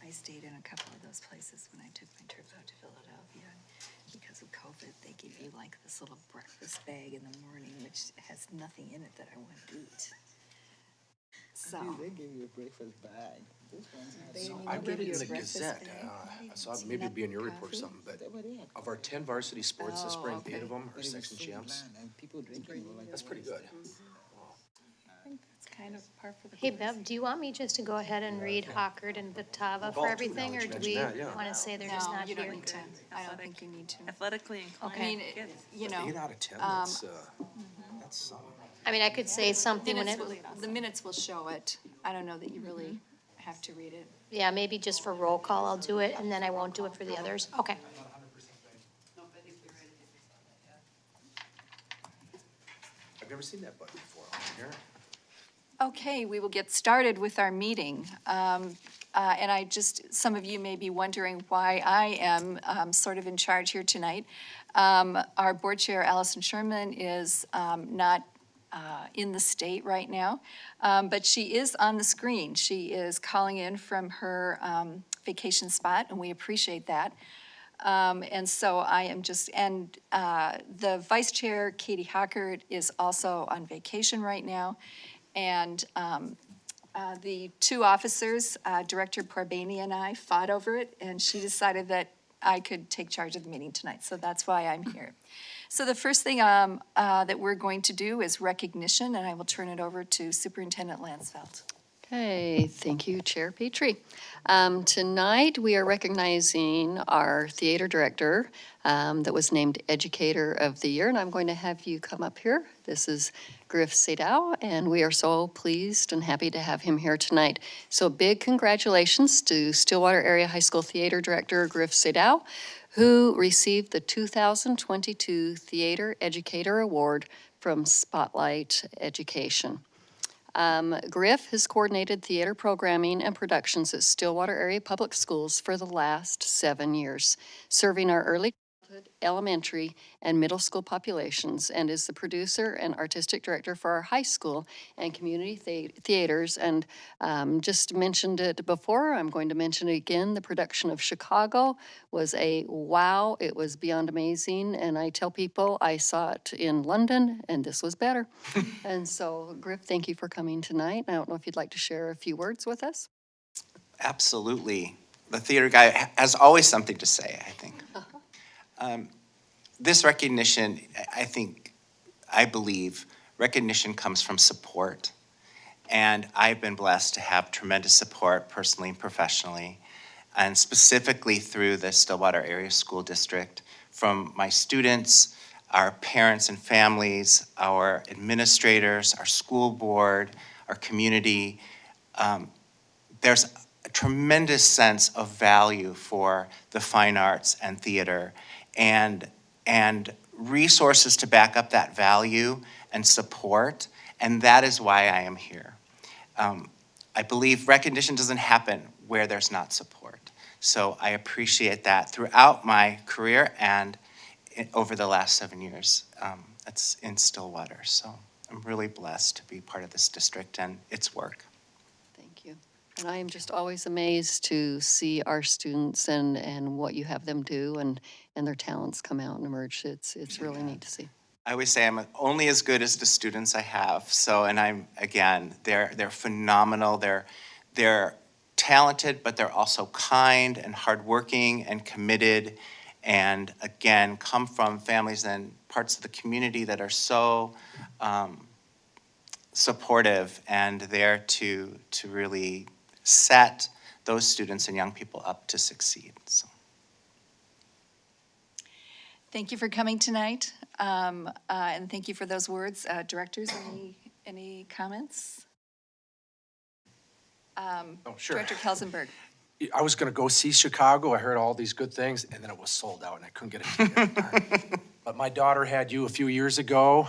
I stayed in a couple of those places when I took my trip out to Philadelphia. Because of COVID, they give you like this little breakfast bag in the morning, which has nothing in it that I want to eat. So. They give you a breakfast bag. This one's not. So I read it in the breakfast Gazette, bag. I saw it maybe it'd be in your report or something, but of our 10 varsity sports this spring, 8 of them are section champs. And people drinking were like. That's pretty good. I think that's kind of par for the Hey, course. Bev, do you want me just to go ahead and read Hockard and Batava Golf, for too, everything, now or that do you we mention that, yeah. want to say they're just No, not you don't here? need to. I don't think you need to. Athletically inclined. I mean, kids. you know, 8 out of 10, that's I mean, I could say something when minutes it, will, the minutes will show it. I don't know that you really have to read it. yeah, maybe just for roll call, I'll do it, and then I won't do it for the others. Okay. I've never seen that button before on here. Okay, we will get started with our meeting. And some of you may be wondering why I am sort of in charge here tonight. Our board chair, Allison Sherman, is not in the state right now, but she is on the screen. She is calling in from her vacation spot, and we appreciate that. And so I am just, and the vice chair, Katie Hockert, is also on vacation right now. And the two officers, Director Parbaney and I, fought over it, and she decided that I could take charge of the meeting tonight, so that's why I'm here. So the first thing that we're going to do is recognition, and I will turn it over to Superintendent Lansfeld. Okay, thank you, Chair Petrie. Tonight, we are recognizing our theater director that was named Educator of the Year, and I'm going to have you come up here. This is Griff Sadow, and we are so pleased and happy to have him here tonight. So big congratulations to Stillwater Area High School Theater Director Griff Sadow, who received the 2022 Theater Educator Award from Spotlight Education. Griff has coordinated theater programming and productions at Stillwater Area Public Schools for the last 7 years, serving our early childhood, elementary, and middle school populations, and is the producer and artistic director for our high school and community theaters. And just mentioned it before, I'm going to mention it again. The production of Chicago was a wow. It was beyond amazing. And I tell people I saw it in London, and this was better. And so, Griff, thank you for coming tonight. I don't know if you'd like to share a few words with us. Absolutely. The theater guy has always something to say, I think. This recognition, I believe, recognition comes from support. And I've been blessed to have tremendous support personally and professionally, and specifically through the Stillwater Area School District, from my students, our parents and families, our administrators, our school board, our community. There's a tremendous sense of value for the fine arts and theater, and resources to back up that value and support, and that is why I am here. I believe recognition doesn't happen where there's not support. So I appreciate that throughout my career and over the last 7 years. It's in Stillwater, so I'm really blessed to be part of this district and its work. Thank you. And I am just always amazed to see our students and what you have them do and their talents come out and emerge. It's really neat to see. I always say I'm only as good as the students I have. So, and they're phenomenal. They're talented, but they're also kind and hardworking and committed. And again, come from families and parts of the community that are so supportive and there to really set those students and young people up to succeed. So. Thank you for coming tonight, and thank you for those words. Directors, any comments? Sure. Director Kelsenberg. I was gonna go see Chicago, I heard all these good things, and then it was sold out, and I couldn't get a ticket. Darn. But my daughter had you a few years ago,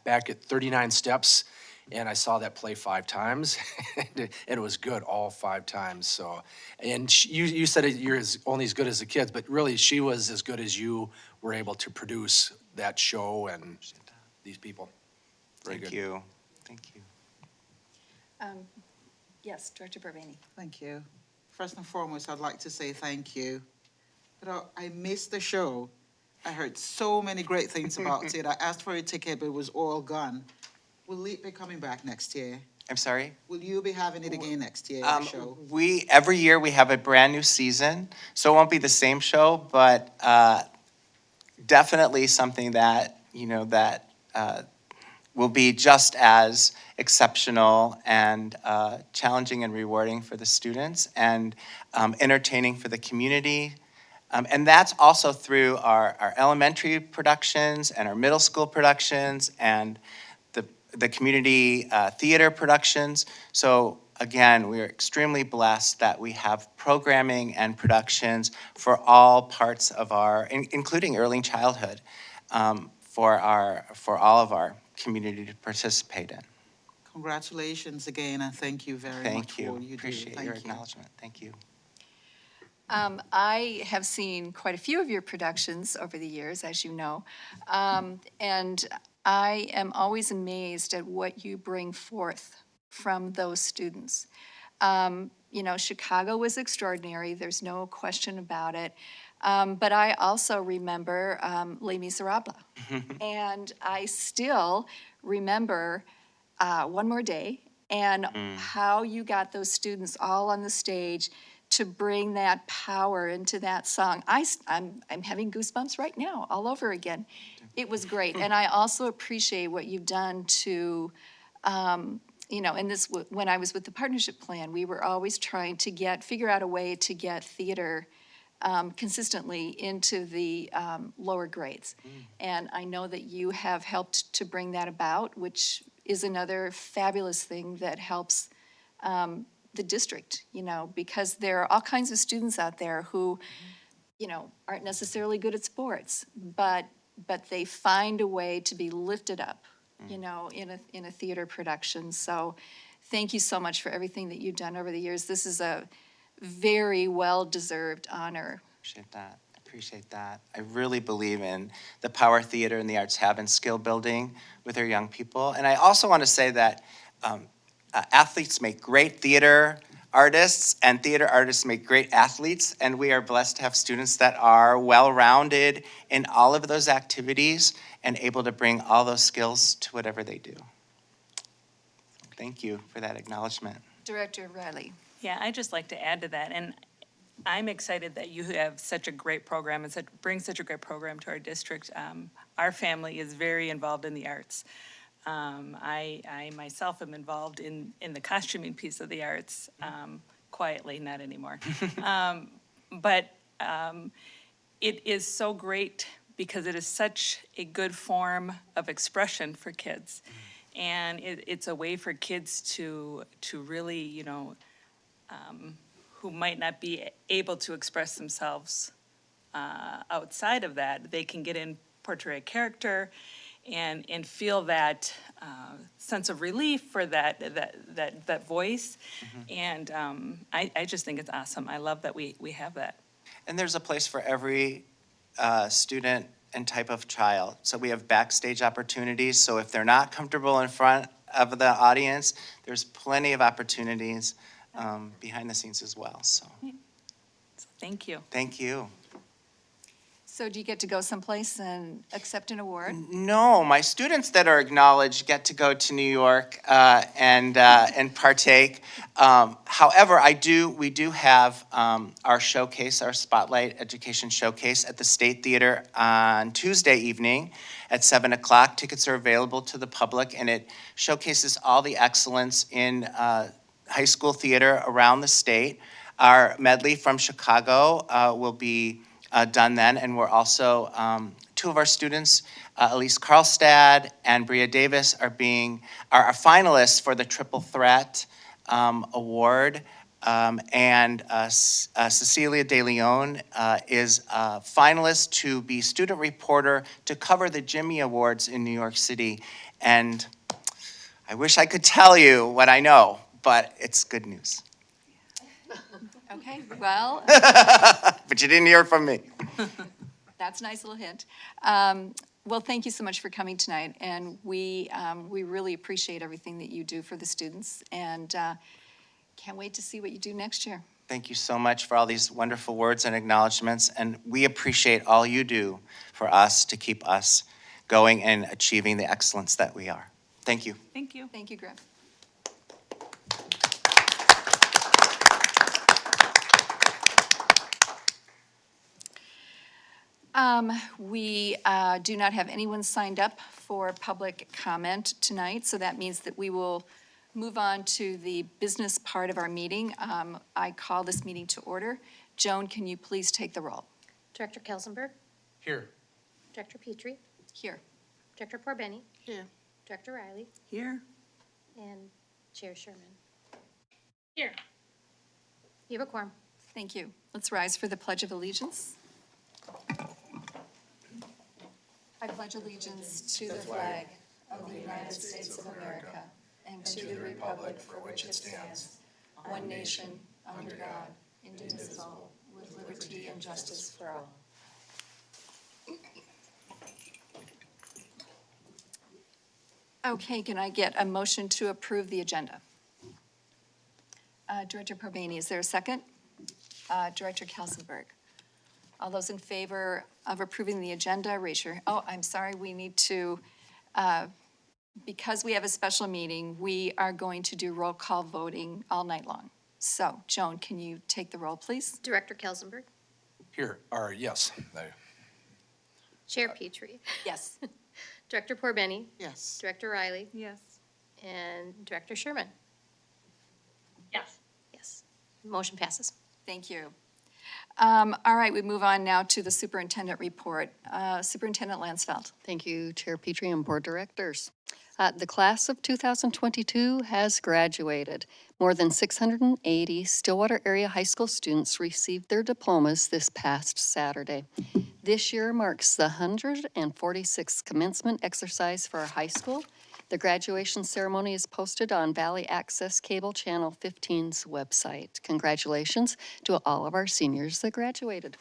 back at 39 Steps, and I saw that play 5 times, and it was good all 5 times, so. And you said you're only as good as the kids, but really, she was as good as you were able to produce that show and these people. Very good. Thank you. Thank you. Yes, Director Parbaney. Thank you. First and foremost, I'd like to say thank you. I missed the show. I heard so many great things about it. I asked for a ticket, but it was all gone. Will it be coming back next year? I'm sorry? Will you be having it again next year, the show? Every year we have a brand-new season, so it won't be the same show, but definitely something that, that will be just as exceptional and challenging and rewarding for the students and entertaining for the community. And that's also through our elementary productions and our middle school productions and the community theater productions. So again, we are extremely blessed that we have programming and productions for all parts of including early childhood, for all of our community to participate in. Congratulations again, and thank you very much for all you do. Appreciate Thank your you. acknowledgement. Thank you. I have seen quite a few of your productions over the years, as you know, and I am always amazed at what you bring forth from those students. Chicago was extraordinary, there's no question about it. But I also remember Les Miserables. And I still remember One More Day and how you got those students all on the stage to bring that power into that song. I'm having goosebumps right now, all over again. It was great. And I also appreciate what you've done to, and this, when I was with the partnership plan, we were always trying to figure out a way to get theater consistently into the lower grades. And I know that you have helped to bring that about, which is another fabulous thing that helps the district, because there are all kinds of students out there who, aren't necessarily good at sports, but they find a way to be lifted up, in a theater production. So thank you so much for everything that you've done over the years. This is a very well-deserved honor. Appreciate that. I really believe in the power theater and the arts have in skill building with our young people. And I also want to say that athletes make great theater artists, and theater artists make great athletes, and we are blessed to have students that are well-rounded in all of those activities and able to bring all those skills to whatever they do. Thank you for that acknowledgement. Director Riley. Yeah, I'd just like to add to that, and I'm excited that you have such a great program and bring such a great program to our district. Our family is very involved in the arts. I myself am involved in the costuming piece of the arts, quietly, not anymore. But it is so great because it is such a good form of expression for kids. And it's a way for kids to really, who might not be able to express themselves outside of that, they can get in, portray a character, and feel that sense of relief for that voice. And I just think it's awesome. I love that we have that. And there's a place for every student and type of child. So we have backstage opportunities. So if they're not comfortable in front of the audience, there's plenty of opportunities behind the scenes as well. So Thank you. thank you. So do you get to go someplace and accept an award? No, my students that are acknowledged get to go to New York and partake. However, we do have our showcase, our Spotlight Education Showcase at the State Theater on Tuesday evening at 7 o'clock. Tickets are available to the public, and it showcases all the excellence in high school theater around the state. Our medley from Chicago will be done then, and we're also, two of our students, Elise Karlstad and Bria Davis, are finalists for the Triple Threat Award, and Cecilia De Leon is a finalist to be student reporter to cover the Jimmy Awards in New York City. And I wish I could tell you what I know, but it's good news. Okay, well, But you didn't hear it from me. that's a nice little hint. Well, thank you so much for coming tonight, and we really appreciate everything that you do for the students, and can't wait to see what you do next year. Thank you so much for all these wonderful words and acknowledgements, and we appreciate all you do for us to keep us going and achieving the excellence that we are. Thank you. Thank you. Thank you, Griff. We do not have anyone signed up for public comment tonight, so that means that we will move on to the business part of our meeting. I call this meeting to order. Joan, can you please take the roll? Director Kelsenberg, Here. Director Petrie, Here. Director Porbeni, Here. Director Riley, Here. and Chair Sherman. Here. You have a quorum. Thank you. Let's rise for the Pledge of Allegiance. I pledge allegiance to the flag of the United States of America and to the republic for which it stands, one nation, under God, indivisible, with liberty and justice for all. Okay, can I get a motion to approve the agenda? Director Porbeni, is there a second? Director Kelsenberg. All those in favor of approving the agenda, raise your, oh, I'm sorry, we need to, because we have a special meeting, we are going to do roll call voting all night long. So, Joan, can you take the roll, please? Director Kelsenberg, Here, or yes. Chair Petrie, Yes. Director Porbeni, Yes. Director Riley, Yes. and Director Sherman. Yes. Yes. Motion passes. Thank you. All right, we move on now to the superintendent report. Superintendent Lansfeld. Thank you, Chair Petrie and Board Directors. The class of 2022 has graduated. More than 680 Stillwater area high school students received their diplomas this past Saturday. This year marks the 146th commencement exercise for our high school. The graduation ceremony is posted on Valley Access Cable Channel 15's website. Congratulations to all of our seniors that graduated.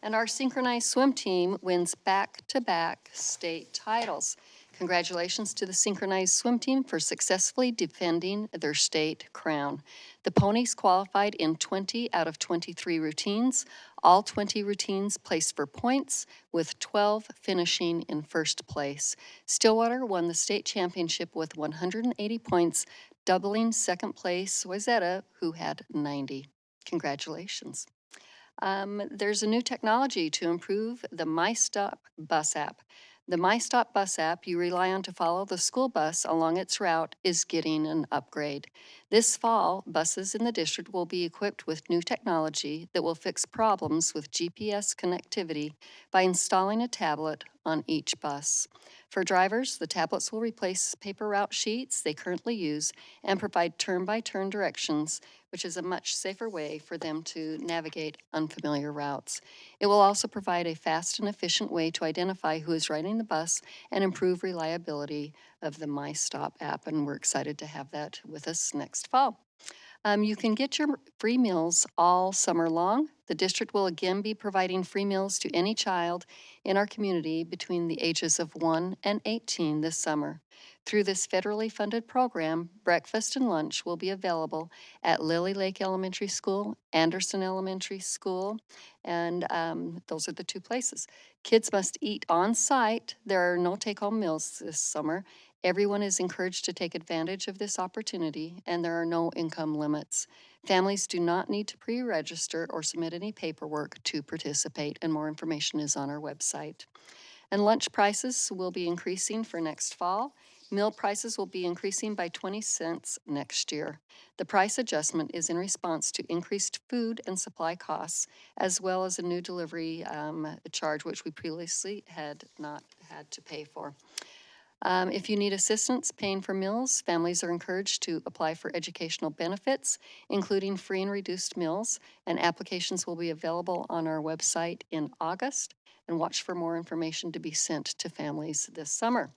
And our synchronized swim team wins back-to-back state titles. Congratulations to the synchronized swim team for successfully defending their state crown. The ponies qualified in 20 out of 23 routines. All 20 routines placed for points, with 12 finishing in first place. Stillwater won the state championship with 180 points, doubling second place Wayzata, who had 90. Congratulations. There's a new technology to improve the MyStop bus app. The MyStop bus app you rely on to follow the school bus along its route is getting an upgrade. This fall, buses in the district will be equipped with new technology that will fix problems with GPS connectivity by installing a tablet on each bus. For drivers, the tablets will replace paper route sheets they currently use and provide turn-by-turn directions, which is a much safer way for them to navigate unfamiliar routes. It will also provide a fast and efficient way to identify who is riding the bus and improve reliability of the MyStop app, and we're excited to have that with us next fall. You can get your free meals all summer long. The district will again be providing free meals to any child in our community between the ages of 1 and 18 this summer. Through this federally funded program, breakfast and lunch will be available at Lily Lake Elementary School, Anderson Elementary School, and those are the two places. Kids must eat on site. There are no take-home meals this summer. Everyone is encouraged to take advantage of this opportunity, and there are no income limits. Families do not need to pre-register or submit any paperwork to participate, and more information is on our website. And lunch prices will be increasing for next fall. Meal prices will be increasing by 20 cents next year. The price adjustment is in response to increased food and supply costs, as well as a new delivery charge, which we previously had not had to pay for. If you need assistance paying for meals, families are encouraged to apply for educational benefits, including free and reduced meals, and applications will be available on our website in August, and watch for more information to be sent to families this summer.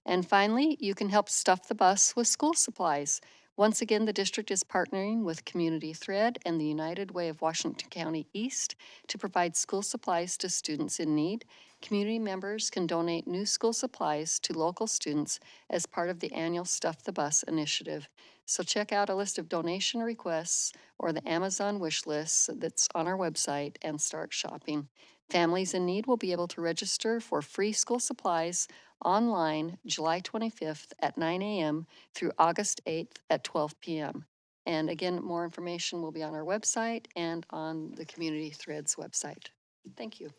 And finally, you can help stuff the bus with school supplies. Once again, the district is partnering with Community Thread and the United Way of Washington County East to provide school supplies to students in need. Community members can donate new school supplies to local students as part of the annual Stuff the Bus initiative. So check out a list of donation requests or the Amazon wish list that's on our website and start shopping. Families in need will be able to register for free school supplies online July 25th at 9 a.m. through August 8th at 12 p.m. And again, more information will be on our website and on the Community Threads website. Thank you.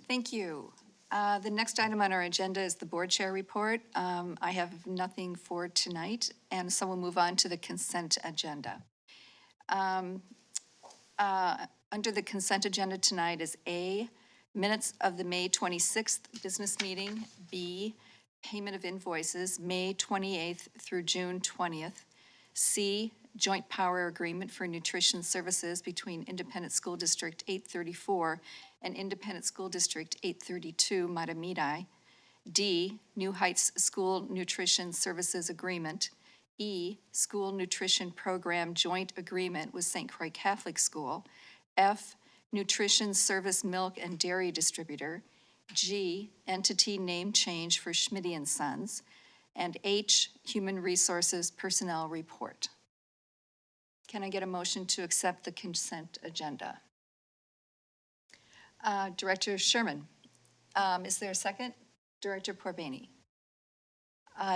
Thank you. The next item on our agenda is the board chair report. I have nothing for tonight, and so we'll move on to the consent agenda. Under the consent agenda tonight is A, minutes of the May 26th business meeting, B, payment of invoices, May 28th through June 20th, C, joint power agreement for nutrition services between Independent School District 834 and Independent School District 832 Matamidi, D, New Heights School Nutrition Services Agreement, E, School Nutrition Program Joint Agreement with St. Croix Catholic School, F, Nutrition Service Milk and Dairy Distributor, G, Entity Name Change for Schmitty and Sons, and H, Human Resources Personnel Report. Can I get a motion to accept the consent agenda? Director Sherman, is there a second? Director Porbani.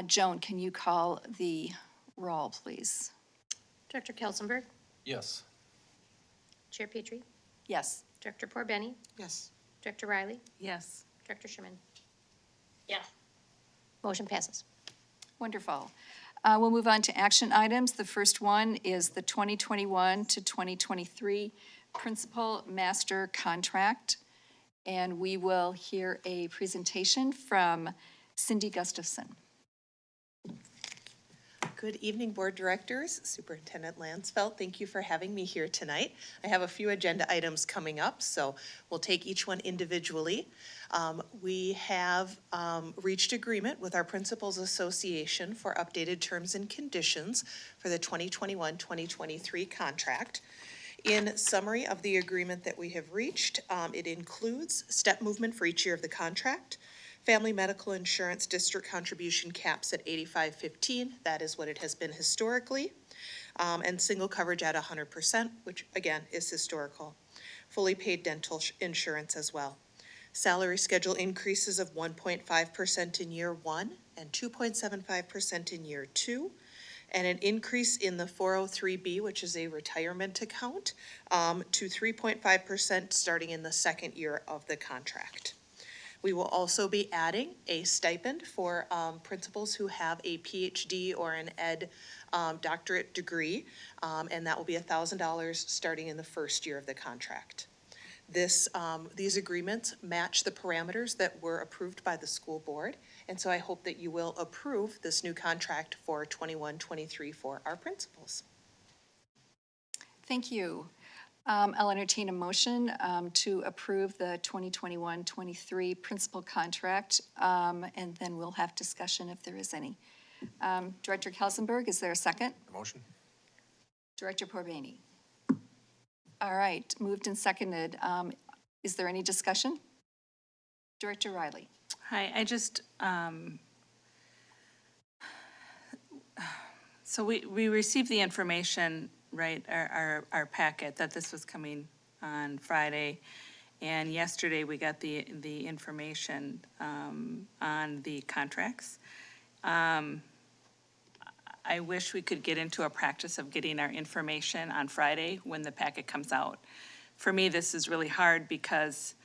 Joan, can you call the roll, please? Director Kelsenberg, Yes. Chair Petrie, Yes. Director Porbeni, Yes. Director Riley, Yes. Director Sherman. Yes. Motion passes. Wonderful. We'll move on to action items. The first one is the 2021 to 2023 Principal Master Contract. And we will hear a presentation from Cindy Gustafson. Good evening, Board Directors, Superintendent Lansfeld. Thank you for having me here tonight. I have a few agenda items coming up, so we'll take each one individually. We have reached agreement with our Principals Association for updated terms and conditions for the 2021-2023 contract. In summary of the agreement that we have reached, it includes step movement for each year of the contract, family medical insurance district contribution caps at 85/15, that is what it has been historically, and single coverage at 100%, which again is historical. Fully paid dental insurance as well. Salary schedule increases of 1.5% in year 1 and 2.75% in year 2. And an increase in the 403B, which is a retirement account, to 3.5% starting in the second year of the contract. We will also be adding a stipend for principals who have a PhD or an ed doctorate degree, and that will be $1,000 starting in the first year of the contract. These agreements match the parameters that were approved by the school board, and so I hope that you will approve this new contract for 21-23 for our principals. Thank you. I'll entertain a motion to approve the 2021-23 principal contract, and then we'll have discussion if there is any. Director Kelsenberg, is there a second? Motion? Director Porbani. All right, moved and seconded. Is there any discussion? Director Riley. Hi, I just, so we received the information, right, our packet that this was coming on Friday. And yesterday we got the information, on the contracts. I wish we could get into a practice of getting our information on Friday when the packet comes out. For me, this is really hard because,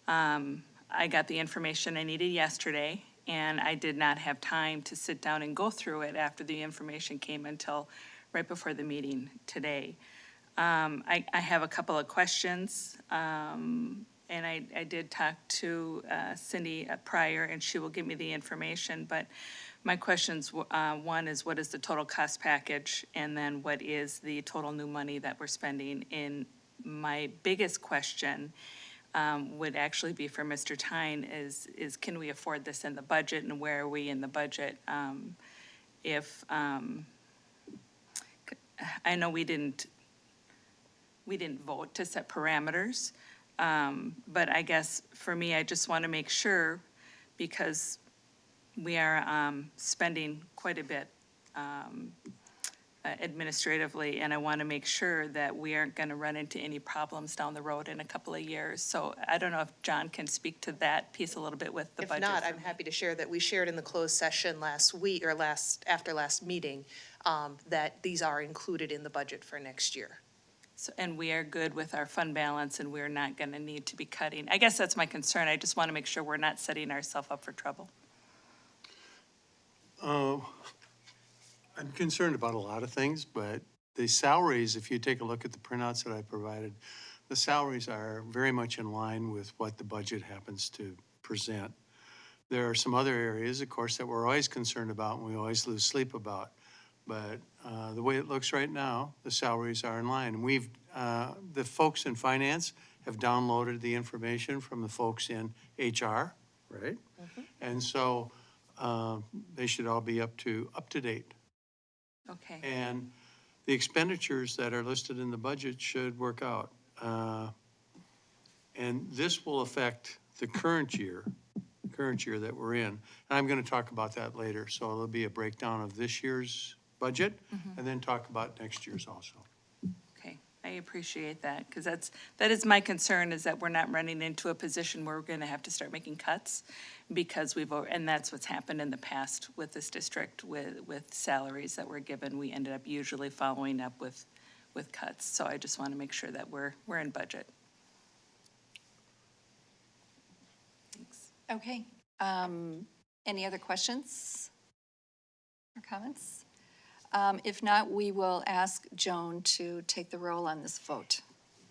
I got the information I needed yesterday, and I did not have time to sit down and go through it after the information came until right before the meeting today. I have a couple of questions, and I did talk to Cindy prior, and she will give me the information, but my questions, one is what is the total cost package, and then what is the total new money that we're spending? In my biggest question would actually be for Mr. Tyne is can we afford this in the budget, and where are we in the budget? if, I know we didn't vote to set parameters, but I guess for me, I just want to make sure, because we are spending quite a bit administratively, and I want to make sure that we aren't going to run into any problems down the road in a couple of years. So I don't know if John can speak to that piece a little bit with the If budget. not, for I'm me. happy to share that we shared in the closed session last week, or after last meeting, that these are included in the budget for next year. And we are good with our fund balance, and we're not going to need to be cutting. I guess that's my concern. I just want to make sure we're not setting ourselves up for trouble. I'm concerned about a lot of things, but the salaries, if you take a look at the printouts that I provided, the salaries are very much in line with what the budget happens to present. There are some other areas, of course, that we're always concerned about and we always lose sleep about. But the way it looks right now, the salaries are in line. And the folks in finance have downloaded the information from the folks in HR, right? And so they should all be up to date. Okay. And the expenditures that are listed in the budget should work out. And this will affect the current year that we're in. And I'm going to talk about that later. So there'll be a breakdown of this year's budget and then talk about next year's also. Okay, I appreciate that, because that is my concern, is that we're not running into a position where we're going to have to start making cuts, because and that's what's happened in the past with this district, with salaries that were given. We ended up usually following up with cuts. So I just want to make sure that we're in budget. Thanks. Okay. Any other questions or comments? If not, we will ask Joan to take the roll on this vote.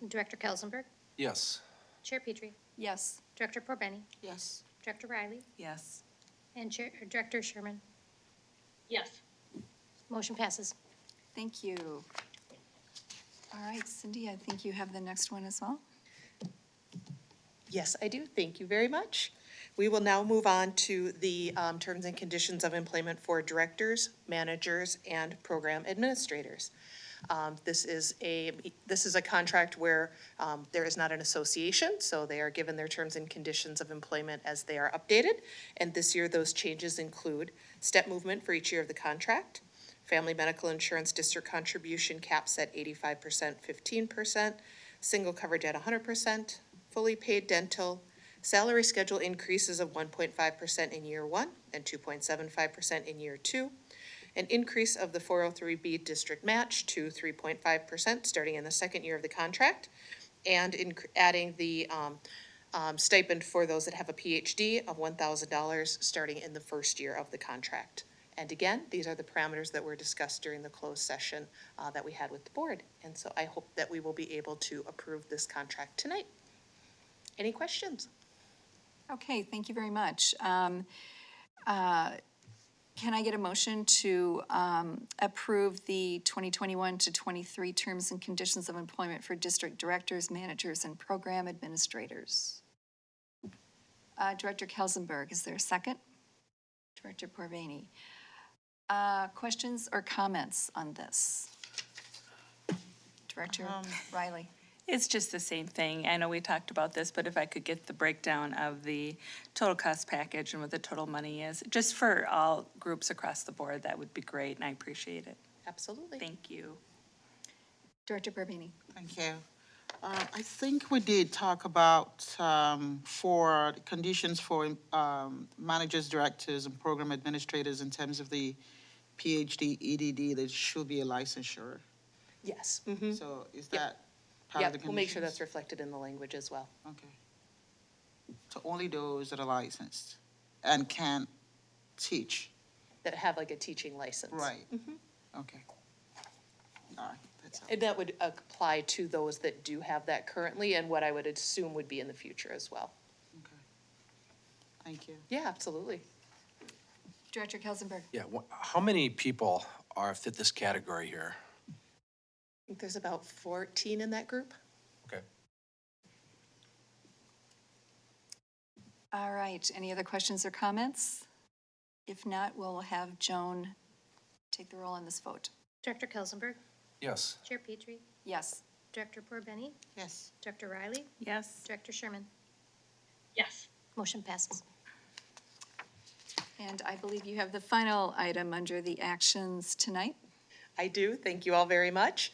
Director Kelsenberg, Yes. Chair Petrie, Yes. Director Porbeni, Yes. Director Riley, Yes. and Director Sherman. Yes. Motion passes. Thank you. All right, Cindy, I think you have the next one as well. Yes, I do. Thank you very much. We will now move on to the terms and conditions of employment for directors, managers, and program administrators. This is a contract where there is not an association, so they are given their terms and conditions of employment as they are updated. And this year, those changes include step movement for each year of the contract, family medical insurance district contribution caps at 85%, 15%, single coverage at 100%, fully paid dental, salary schedule increases of 1.5% in year one and 2.75% in year two, an increase of the 403B district match to 3.5% starting in the second year of the contract, and adding the stipend for those that have a PhD of $1,000 starting in the first year of the contract. And again, these are the parameters that were discussed during the closed session that we had with the board. And so I hope that we will be able to approve this contract tonight. Any questions? Okay, thank you very much. Can I get a motion to approve the 2021 to 23 terms and conditions of employment for district directors, managers, and program administrators? Director Kelsenberg, is there a second? Director Porbeni. Questions or comments on this? Director Riley. It's just the same thing. I know we talked about this, but if I could get the breakdown of the total cost package and what the total money is, just for all groups across the board, that would be great, and I appreciate it. Absolutely. Thank you. Director Porbeni. Thank you. I think we did talk about for conditions for managers, directors, and program administrators in terms of the PhD, EDD, there should be a licensure. Yes. So is Yep. that part of the Yep, we'll make sure that's conditions? reflected in the language as well. Okay. So only those that are licensed and can teach. That have like a teaching license. Right. Okay. All right, that's all. And that would apply to those that do have that currently, and what I would assume would be in the future as well. Okay. Thank you. Yeah, absolutely. Director Kelsenberg. Yeah, how many people fit this category here? I think there's about 14 in that group. Okay. All right, any other questions or comments? If not, we'll have Joan take the roll on this vote. Director Kelsenberg, Yes. Chair Petrie, Yes. Director Porbenny, Yes. Director Riley, Yes. Director Sherman. Yes. Motion passes. And I believe you have the final item under the actions tonight. I do. Thank you all very much.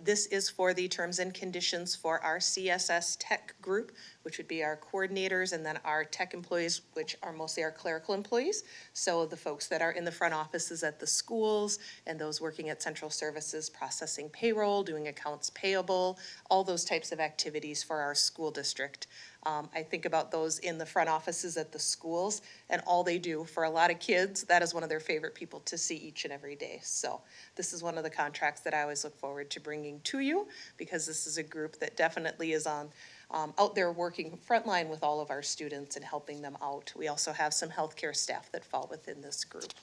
This is for the terms and conditions for our CSS Tech group, which would be our coordinators and then our tech employees, which are mostly our clerical employees. So the folks that are in the front offices at the schools and those working at central services, processing payroll, doing accounts payable, all those types of activities for our school district. I think about those in the front offices at the schools and all they do for a lot of kids. That is one of their favorite people to see each and every day. So this is one of the contracts that I always look forward to bringing to you because this is a group that definitely is on out there working frontline with all of our students and helping them out. We also have some healthcare staff that fall within this group.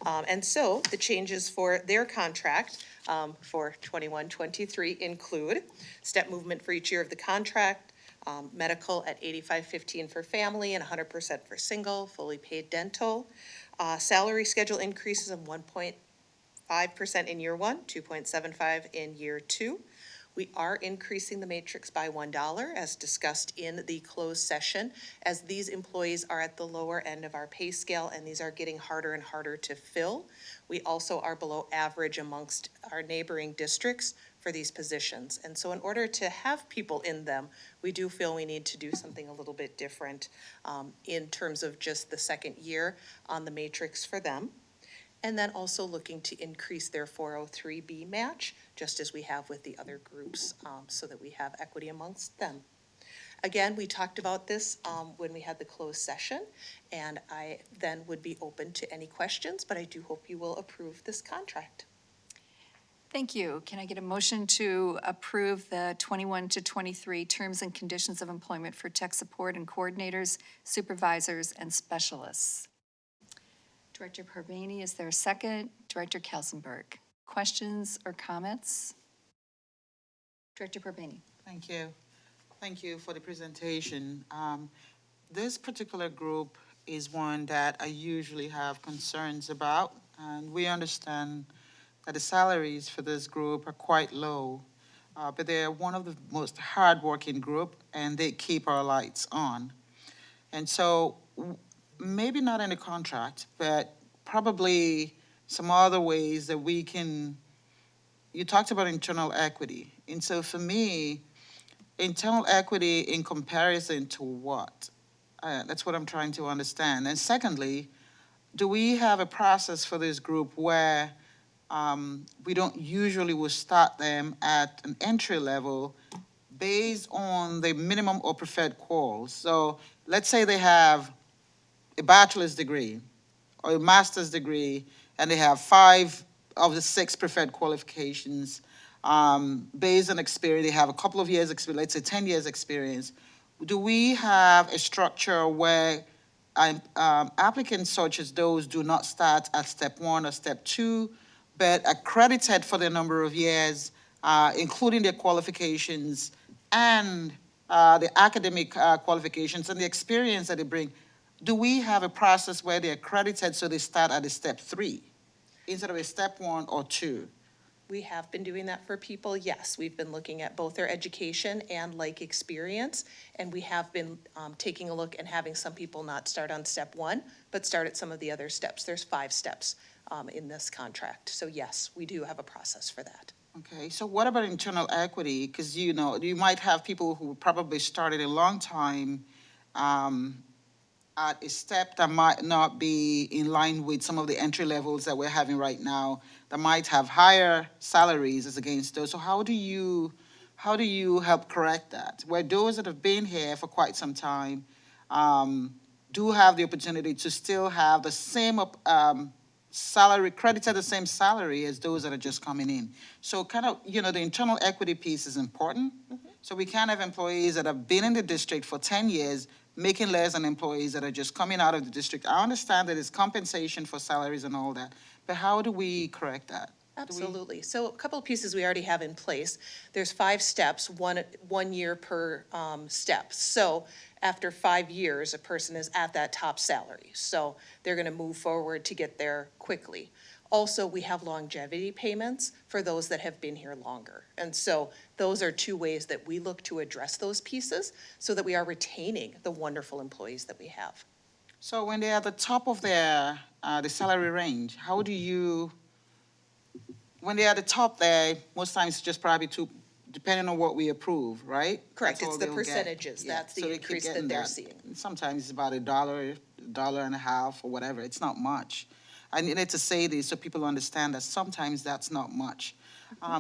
And so the changes for their contract for 21-23 include step movement for each year of the contract, medical at $85.15 for family and 100% for single, fully paid dental. Salary schedule increases of 1.5% in year one, 2.75 in year two. We are increasing the matrix by $1 as discussed in the closed session, as these employees are at the lower end of our pay scale and these are getting harder and harder to fill. We also are below average amongst our neighboring districts for these positions. And so in order to have people in them, we do feel we need to do something a little bit different in terms of just the second year on the matrix for them. And then also looking to increase their 403B match, just as we have with the other groups, so that we have equity amongst them. Again, we talked about this when we had the closed session, and I then would be open to any questions, but I do hope you will approve this contract. Thank you. Can I get a motion to approve the 21-23 terms and conditions of employment for tech support and coordinators, supervisors, and specialists? Director Porbenny, is there a second? Director Kelsenberg, questions or comments? Director Porbenny. Thank you. Thank you for the presentation. This particular group is one that I usually have concerns about, and we understand that the salaries for this group are quite low, but they're one of the most hardworking group, and they keep our lights on. And so maybe not in the contract, but probably some other ways that we can, you talked about internal equity. And so for me, internal equity in comparison to what? That's what I'm trying to understand. And secondly, do we have a process for this group where we don't usually will start them at an entry level based on the minimum or preferred quals? So let's say they have a bachelor's degree or a master's degree, and they have 5 of the 6 preferred qualifications. Based on experience, they have a couple of years experience, let's say 10 years experience. Do we have a structure where applicants such as those do not start at step 1 or step 2, but accredited for the number of years, including their qualifications and the academic qualifications and the experience that they bring? Do we have a process where they're accredited so they start at a step 3 instead of a step 1 or 2? We have been doing that for people, yes. We've been looking at both their education and like experience, and we have been taking a look and having some people not start on step 1, but start at some of the other steps. There's 5 steps in this contract. So yes, we do have a process for that. Okay, so what about internal equity? Because you might have people who probably started a long time at a step that might not be in line with some of the entry levels that we're having right now, that might have higher salaries as against those. So how do you help correct that? Where those that have been here for quite some time do have the opportunity to still have the same salary, credited the same salary as those that are just coming in. So kind of, the internal equity piece is important. Mm-hmm. So we can't have employees that have been in the district for 10 years making less than employees that are just coming out of the district. I understand that it's compensation for salaries and all that, but how do we correct that? Absolutely. So a couple of pieces we already have in place. There's 5 steps, one year per step. So after 5 years, a person is at that top salary. So they're gonna move forward to get there quickly. Also, we have longevity payments for those that have been here longer. And so those are two ways that we look to address those pieces so that we are retaining the wonderful employees that we have. So when they're at the top of their, the salary range, how do you, when they're at the top there, most times it's just probably depending on what we approve, right? Correct, That's all it's the they'll get. percentages, Yeah, that's so the they keep increase getting that they're seeing. Sometimes it's about $1.50 or whatever. It's not much. I needed to say this so people understand that sometimes that's not much.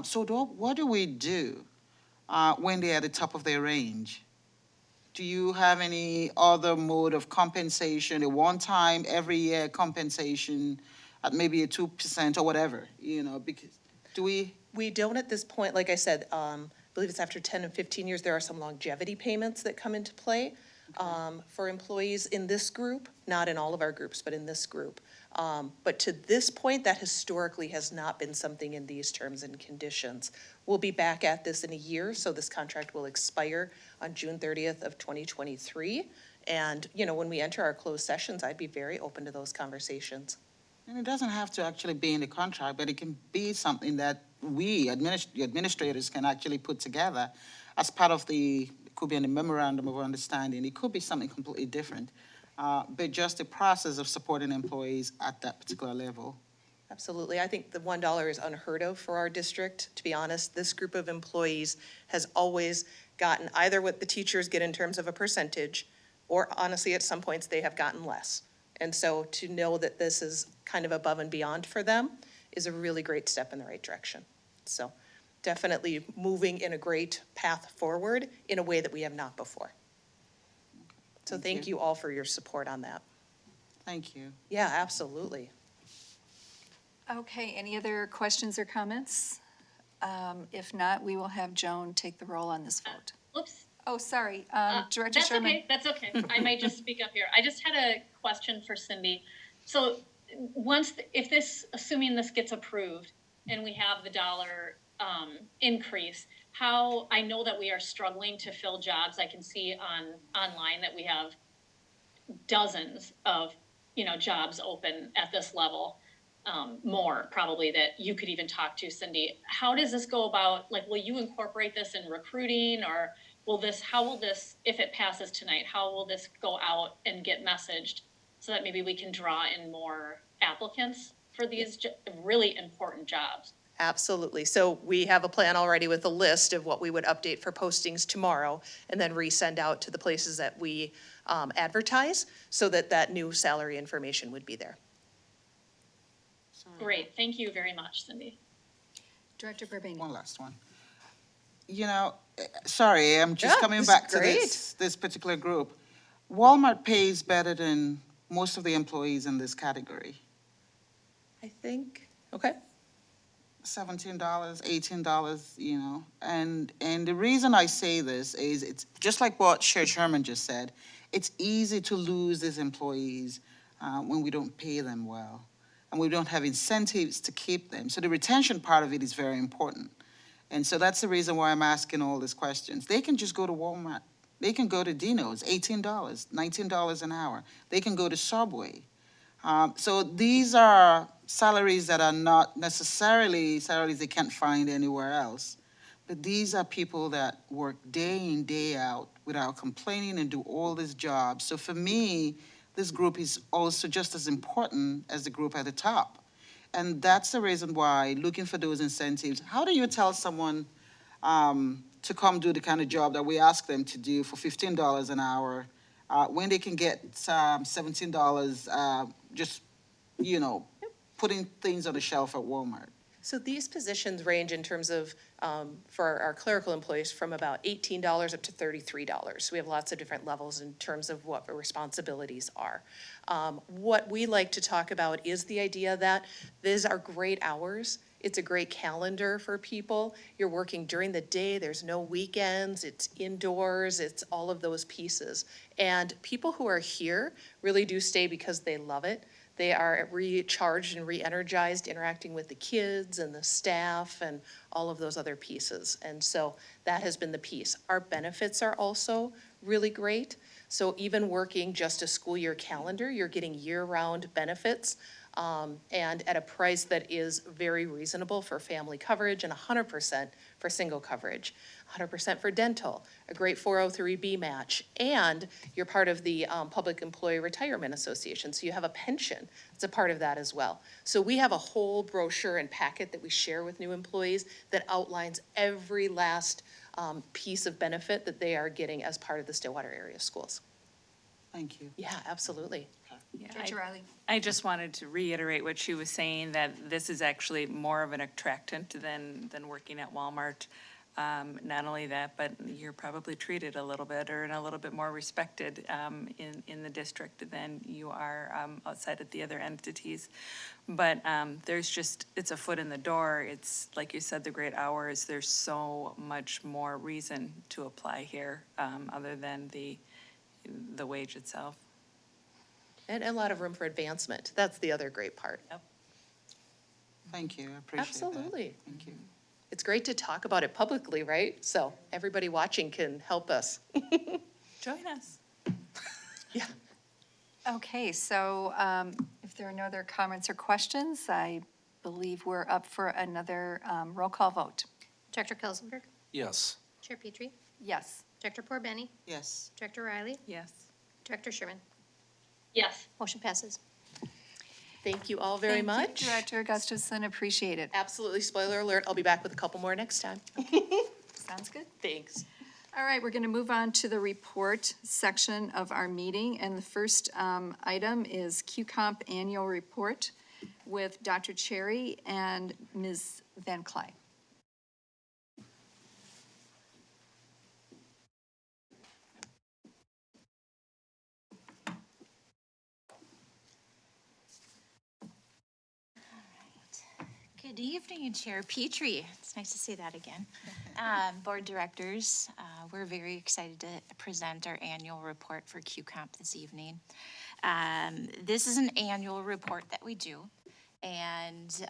So what do we do when they're at the top of their range? Do you have any other mode of compensation, a one-time, every year compensation at maybe a 2% or whatever, because, do we? We don't at this point, like I said, I believe it's after 10 and 15 years, there are some longevity payments that come into play for employees in this group, not in all of our groups, but in this group. But to this point, that historically has not been something in these terms and conditions. We'll be back at this in a year, so this contract will expire on June 30th of 2023. And, when we enter our closed sessions, I'd be very open to those conversations. And it doesn't have to actually be in the contract, but it can be something that we, administrators, can actually put together as part of it could be in the memorandum of understanding. It could be something completely different, but just the process of supporting employees at that particular level. Absolutely. I think the $1 is unheard of for our district. To be honest, this group of employees has always gotten either what the teachers get in terms of a percentage, or honestly, at some points, they have gotten less. And so to know that this is kind of above and beyond for them is a really great step in the right direction. So definitely moving in a great path forward in a way that we have not before. So thank you all for your support on that. Thank you. Yeah, absolutely. Okay, any other questions or comments? If not, we will have Joan take the roll on this vote. Whoops. Oh, sorry, Director That's Sherman. okay, that's okay. I might just speak up here. I just had a question for Cindy. So assuming this gets approved and we have the dollar increase, I know that we are struggling to fill jobs. I can see online that we have dozens of, jobs open at this level. More probably that you could even talk to, Cindy. How does this go about? Like, will you incorporate this in recruiting, or how will this, if it passes tonight, how will this go out and get messaged so that maybe we can draw in more applicants for these really important jobs? Absolutely. So we have a plan already with a list of what we would update for postings tomorrow and then resend out to the places that we advertise so that new salary information would be there. Great. Thank you very much, Cindy. Director Burbank. One last one. Sorry, I'm just Yeah, coming this back is to this particular group. Walmart pays better than most of the employees in this category. I think, okay. $17, $18, and the reason I say this is it's just like what Chair Sherman just said. It's easy to lose these employees when we don't pay them well, and we don't have incentives to keep them. So the retention part of it is very important. And so that's the reason why I'm asking all these questions. They can just go to Walmart. They can go to Dino's, $18, $19 an hour. They can go to Subway. So these are salaries that are not necessarily salaries they can't find anywhere else. But these are people that work day in, day out without complaining and do all these jobs. So for me, this group is also just as important as the group at the top. And that's the reason why looking for those incentives. How do you tell someone to come do the kind of job that we ask them to do for $15 an hour when they can get $17 just, putting things on the shelf at Walmart? So these positions range in terms of, for our clerical employees, from about $18 up to $33. So we have lots of different levels in terms of what the responsibilities are. What we like to talk about is the idea that these are great hours. It's a great calendar for people. You're working during the day, there's no weekends, it's indoors, it's all of those pieces. And people who are here really do stay because they love it. They are recharged and re-energized interacting with the kids and the staff and all of those other pieces. And so that has been the piece. Our benefits are also really great. So even working just a school year calendar, you're getting year-round benefits, and at a price that is very reasonable for family coverage and 100% for single coverage, 100% for dental, a great 403B match, and you're part of the Public Employee Retirement Association, so you have a pension. It's a part of that as well. So we have a whole brochure and packet that we share with new employees that outlines every last piece of benefit that they are getting as part of the Stillwater area schools. Thank you. Yeah, absolutely. Yeah, Director Riley? I just wanted to reiterate what she was saying, that this is actually more of an attractant than working at Walmart. Not only that, but you're probably treated a little bit or a little bit more respected in the district than you are outside at the other entities. But there's just, it's a foot in the door. It's, like you said, the great hours. There's so much more reason to apply here other than the wage itself. And a lot of room for advancement. That's the other great part. Thank you, I appreciate that. Absolutely. Thank you. It's great to talk about it publicly, right? So everybody watching can help us. Join us. Yeah. Okay, so if there are no other comments or questions, I believe we're up for another roll call vote. Director Kelsenberg, Yes. Chair Petrie, Yes. Director Porbenny, Yes. Director Riley, Yes. Director Sherman. Yes. Motion passes. Thank you all very much. Thank you, Director Gustafson, appreciate it. Absolutely. Spoiler alert, I'll be back with a couple more next time. Sounds good. Thanks. All right, we're going to move on to the report section of our meeting, and the first item is QComp Annual Report with Dr. Cherry and Ms. Van Clyde. Good evening, Chair Petrie. It's nice to see that again. Board directors, we're very excited to present our annual report for QComp this evening. This is an annual report that we do, and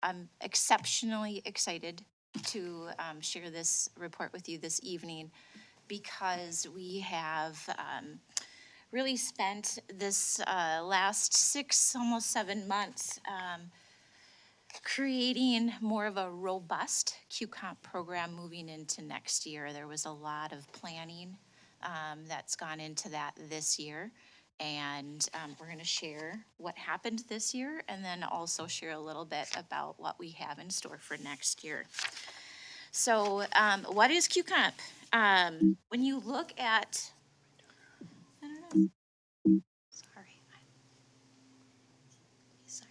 I'm exceptionally excited to share this report with you this evening because we have really spent this last 6, almost 7 months creating more of a robust QComp program moving into next year. There was a lot of planning that's gone into that this year. And we're going to share what happened this year and then also share a little bit about what we have in store for next year. So what is QComp? When you look at, I don't know, sorry. Sorry.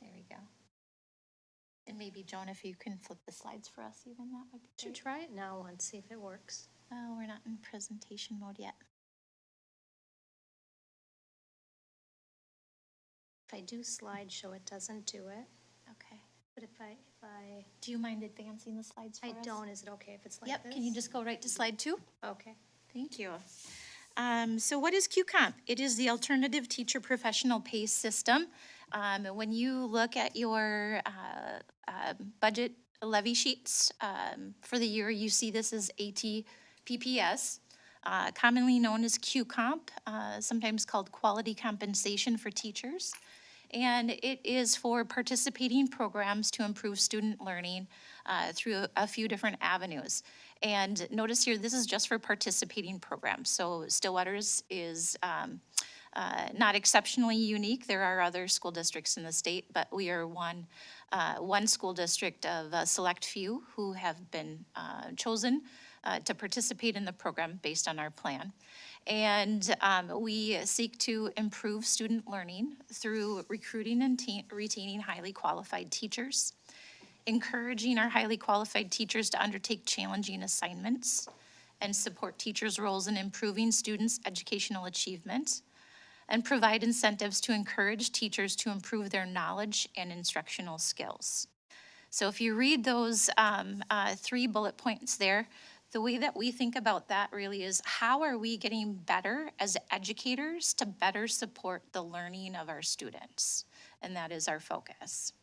There we go. And maybe Joan, if you can flip the slides for us even, that would be Should great. try it now and see if it works. Oh, we're not in presentation mode yet. If I do slideshow, it doesn't do it. Okay. But if I, Do you mind advancing the slides for us? I don't, is it okay if it's like this? Yep, can you just go right to slide 2? Okay. Thank you. So what is QComp? It is the Alternative Teacher Professional Pay System. When you look at your budget levy sheets for the year, you see this as ATPPS, commonly known as QComp, sometimes called Quality Compensation for Teachers. And it is for participating programs to improve student learning through a few different avenues. And notice here, this is just for participating programs. So Stillwater's is not exceptionally unique. There are other school districts in the state, but we are one school district of a select few who have been chosen to participate in the program based on our plan. And we seek to improve student learning through recruiting and retaining highly qualified teachers, encouraging our highly qualified teachers to undertake challenging assignments and support teachers' roles in improving students' educational achievement, and provide incentives to encourage teachers to improve their knowledge and instructional skills. So if you read those 3 bullet points there, the way that we think about that really is how are we getting better as educators to better support the learning of our students? And that is our focus.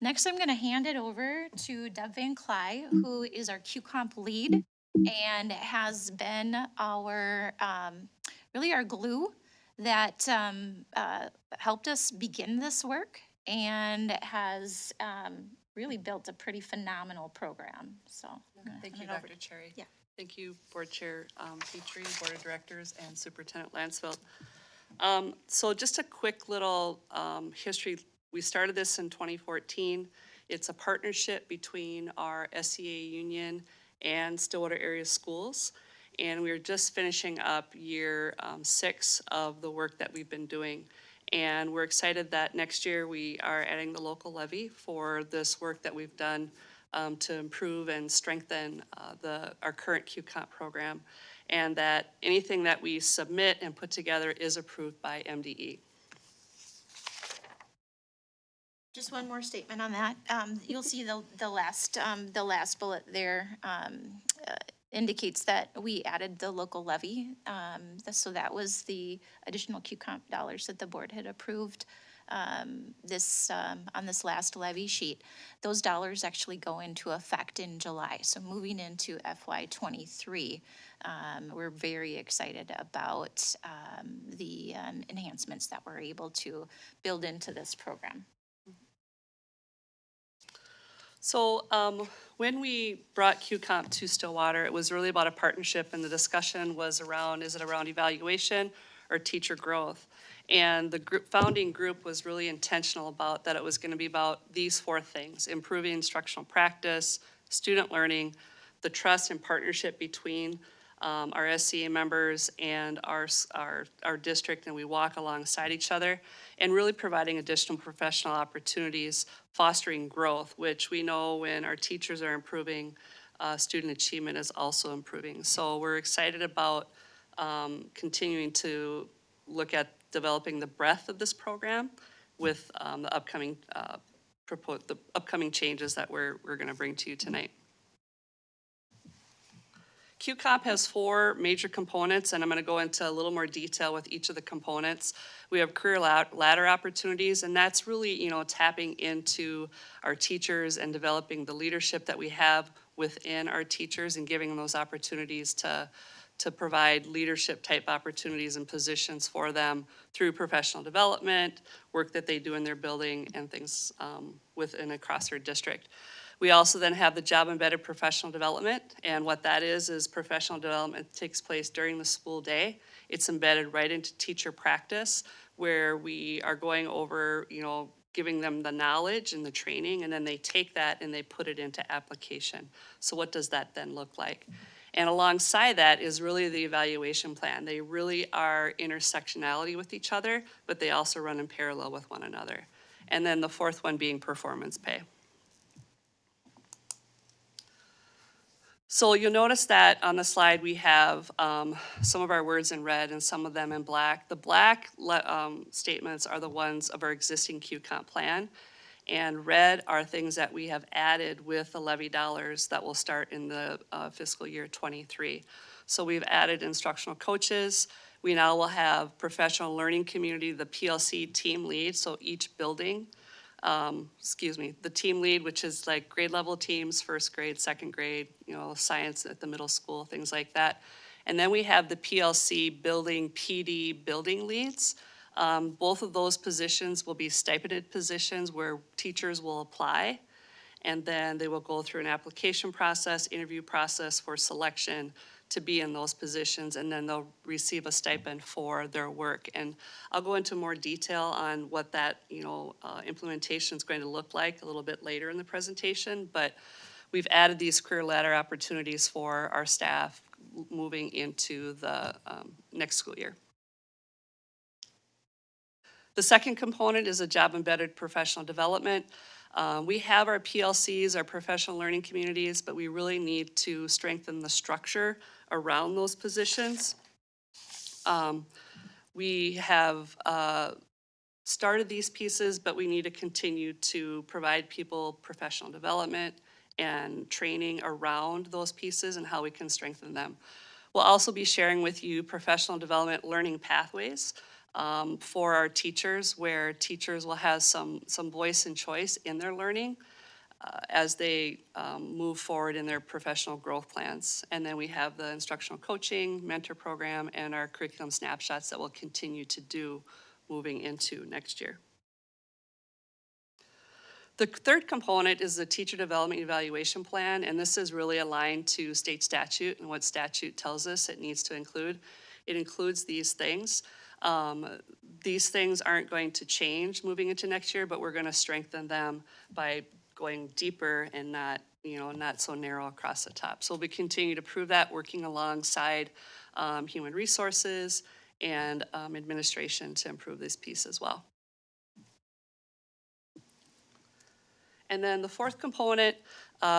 Next, I'm going to hand it over to Deb Van Cly, who is our QComp lead and has been our, really our glue that helped us begin this work and has really built a pretty phenomenal program, so. Thank you, hand it over Dr. Cherry. Yeah. Thank you, Board Chair Petrie, Board of Directors, and Superintendent Lansfeld. So just a quick little history. We started this in 2014. It's a partnership between our SEA union and Stillwater area schools. And we're just finishing up year 6 of the work that we've been doing. And we're excited that next year we are adding the local levy for this work that we've done to improve and strengthen our current QComp program, and that anything that we submit and put together is approved by MDE. Just one more statement on that. You'll see the last bullet there indicates that we added the local levy. So that was the additional QComp dollars that the board had approved on this last levy sheet. Those dollars actually go into effect in July. So moving into FY '23, we're very excited about the enhancements that we're able to build into this program. So when we brought QComp to Stillwater, it was really about a partnership, and the discussion was around, is it around evaluation or teacher growth? And the founding group was really intentional about that it was going to be about these 4 things: improving instructional practice, student learning, the trust and partnership between our SCA members and our district, and we walk alongside each other, and really providing additional professional opportunities, fostering growth, which we know when our teachers are improving, student achievement is also improving. So we're excited about continuing to look at developing the breadth of this program with the upcoming changes that we're going to bring to you tonight. QComp has 4 major components, and I'm going to go into a little more detail with each of the components. We have career ladder opportunities, and that's really, tapping into our teachers and developing the leadership that we have within our teachers and giving them those opportunities to provide leadership type opportunities and positions for them through professional development, work that they do in their building, and things within across their district. We also then have the job embedded professional development, and what that is professional development takes place during the school day. It's embedded right into teacher practice, where we are going over, giving them the knowledge and the training, and then they take that and they put it into application. So what does that then look like? And alongside that is really the evaluation plan. They really are intersectionality with each other, but they also run in parallel with one another. And then the 4th one being performance pay. So you'll notice that on the slide we have some of our words in red and some of them in black. The black statements are the ones of our existing QComp plan, and red are things that we have added with the levy dollars that will start in the fiscal year '23. So we've added instructional coaches. We now will have professional learning community, the PLC team lead, so each building. The team lead, which is like grade level teams, 1st grade, 2nd grade, science at the middle school, things like that. And then we have the PLC building, PD building leads. Both of those positions will be stipended positions where teachers will apply, and then they will go through an application process, interview process for selection to be in those positions, and then they'll receive a stipend for their work. And I'll go into more detail on what that, implementation is going to look like a little bit later in the presentation, but we've added these career ladder opportunities for our staff moving into the next school year. The second component is a job embedded professional development. We have our PLCs, our professional learning communities, but we really need to strengthen the structure around those positions. We have started these pieces, but we need to continue to provide people professional development and training around those pieces and how we can strengthen them. We'll also be sharing with you professional development learning pathways. for our teachers, where teachers will have some voice and choice in their learning as they move forward in their professional growth plans. And then we have the instructional coaching, mentor program, and our curriculum snapshots that we'll continue to do moving into next year. The third component is the teacher development evaluation plan, and this is really aligned to state statute and what statute tells us it needs to include. It includes these things. These things aren't going to change moving into next year, but we're going to strengthen them by going deeper and not, not so narrow across the top. So we'll continue to prove that, working alongside human resources and administration to improve this piece as well. And then the fourth component,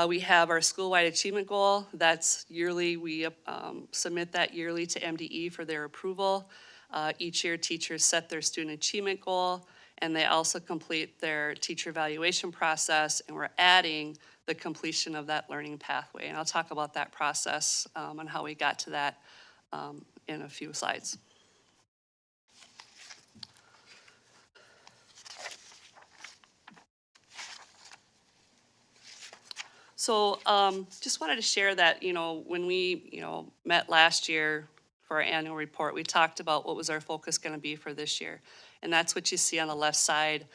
we have our school-wide achievement goal. That's yearly. We submit that yearly to MDE for their approval. Each year, teachers set their student achievement goal, and they also complete their teacher evaluation process, and we're adding the completion of that learning pathway. And I'll talk about that process and how we got to that in a few slides. So just wanted to share that, when we, met last year for our annual report, we talked about what was our focus going to be for this year. And that's what you see on the left side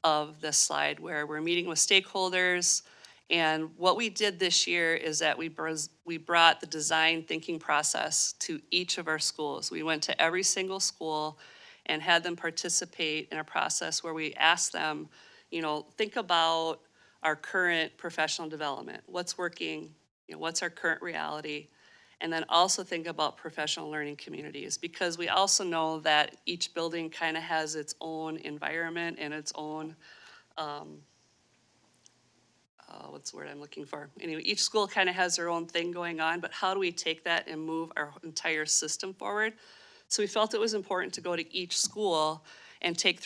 of this slide, where we're meeting with stakeholders. And what we did this year is that we brought the design thinking process to each of our schools. We went to every single school and had them participate in a process where we asked them, think about our current professional development, what's working, what's our current reality, and then also think about professional learning communities, because we also know that each building kind of has its own environment and its own, what's the word I'm looking for? Anyway, each school kind of has their own thing going on, but how do we take that and move our entire system forward? So we felt it was important to go to each school and take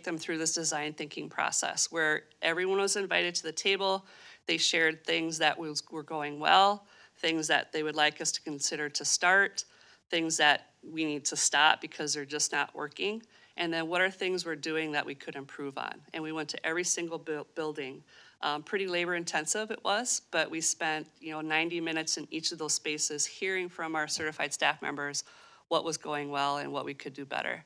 them through this design thinking process, where everyone was invited to the table. They shared things that were going well, things that they would like us to consider to start, things that we need to stop because they're just not working, and then what are things we're doing that we could improve on. And we went to every single building. Pretty labor intensive it was, but we spent 90 minutes in each of those spaces hearing from our certified staff members what was going well and what we could do better.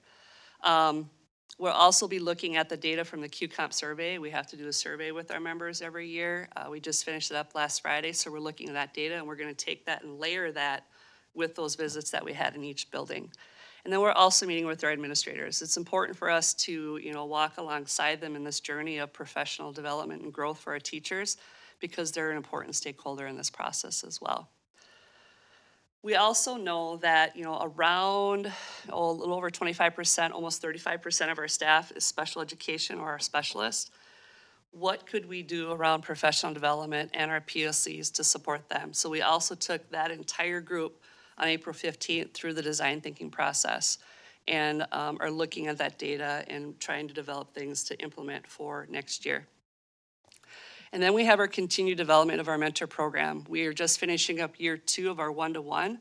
We'll also be looking at the data from the QComp survey. We have to do a survey with our members every year. We just finished it up last Friday, so we're looking at that data, and we're going to take that and layer that with those visits that we had in each building. And then we're also meeting with our administrators. It's important for us to, walk alongside them in this journey of professional development and growth for our teachers, because they're an important stakeholder in this process as well. We also know that, around a little over 25%, almost 35% of our staff is special education or our specialists. What could we do around professional development and our PLCs to support them? So we also took that entire group on April 15th through the design thinking process, and are looking at that data and trying to develop things to implement for next year. And then we have our continued development of our mentor program. We are just finishing up year 2 of our one-to-one.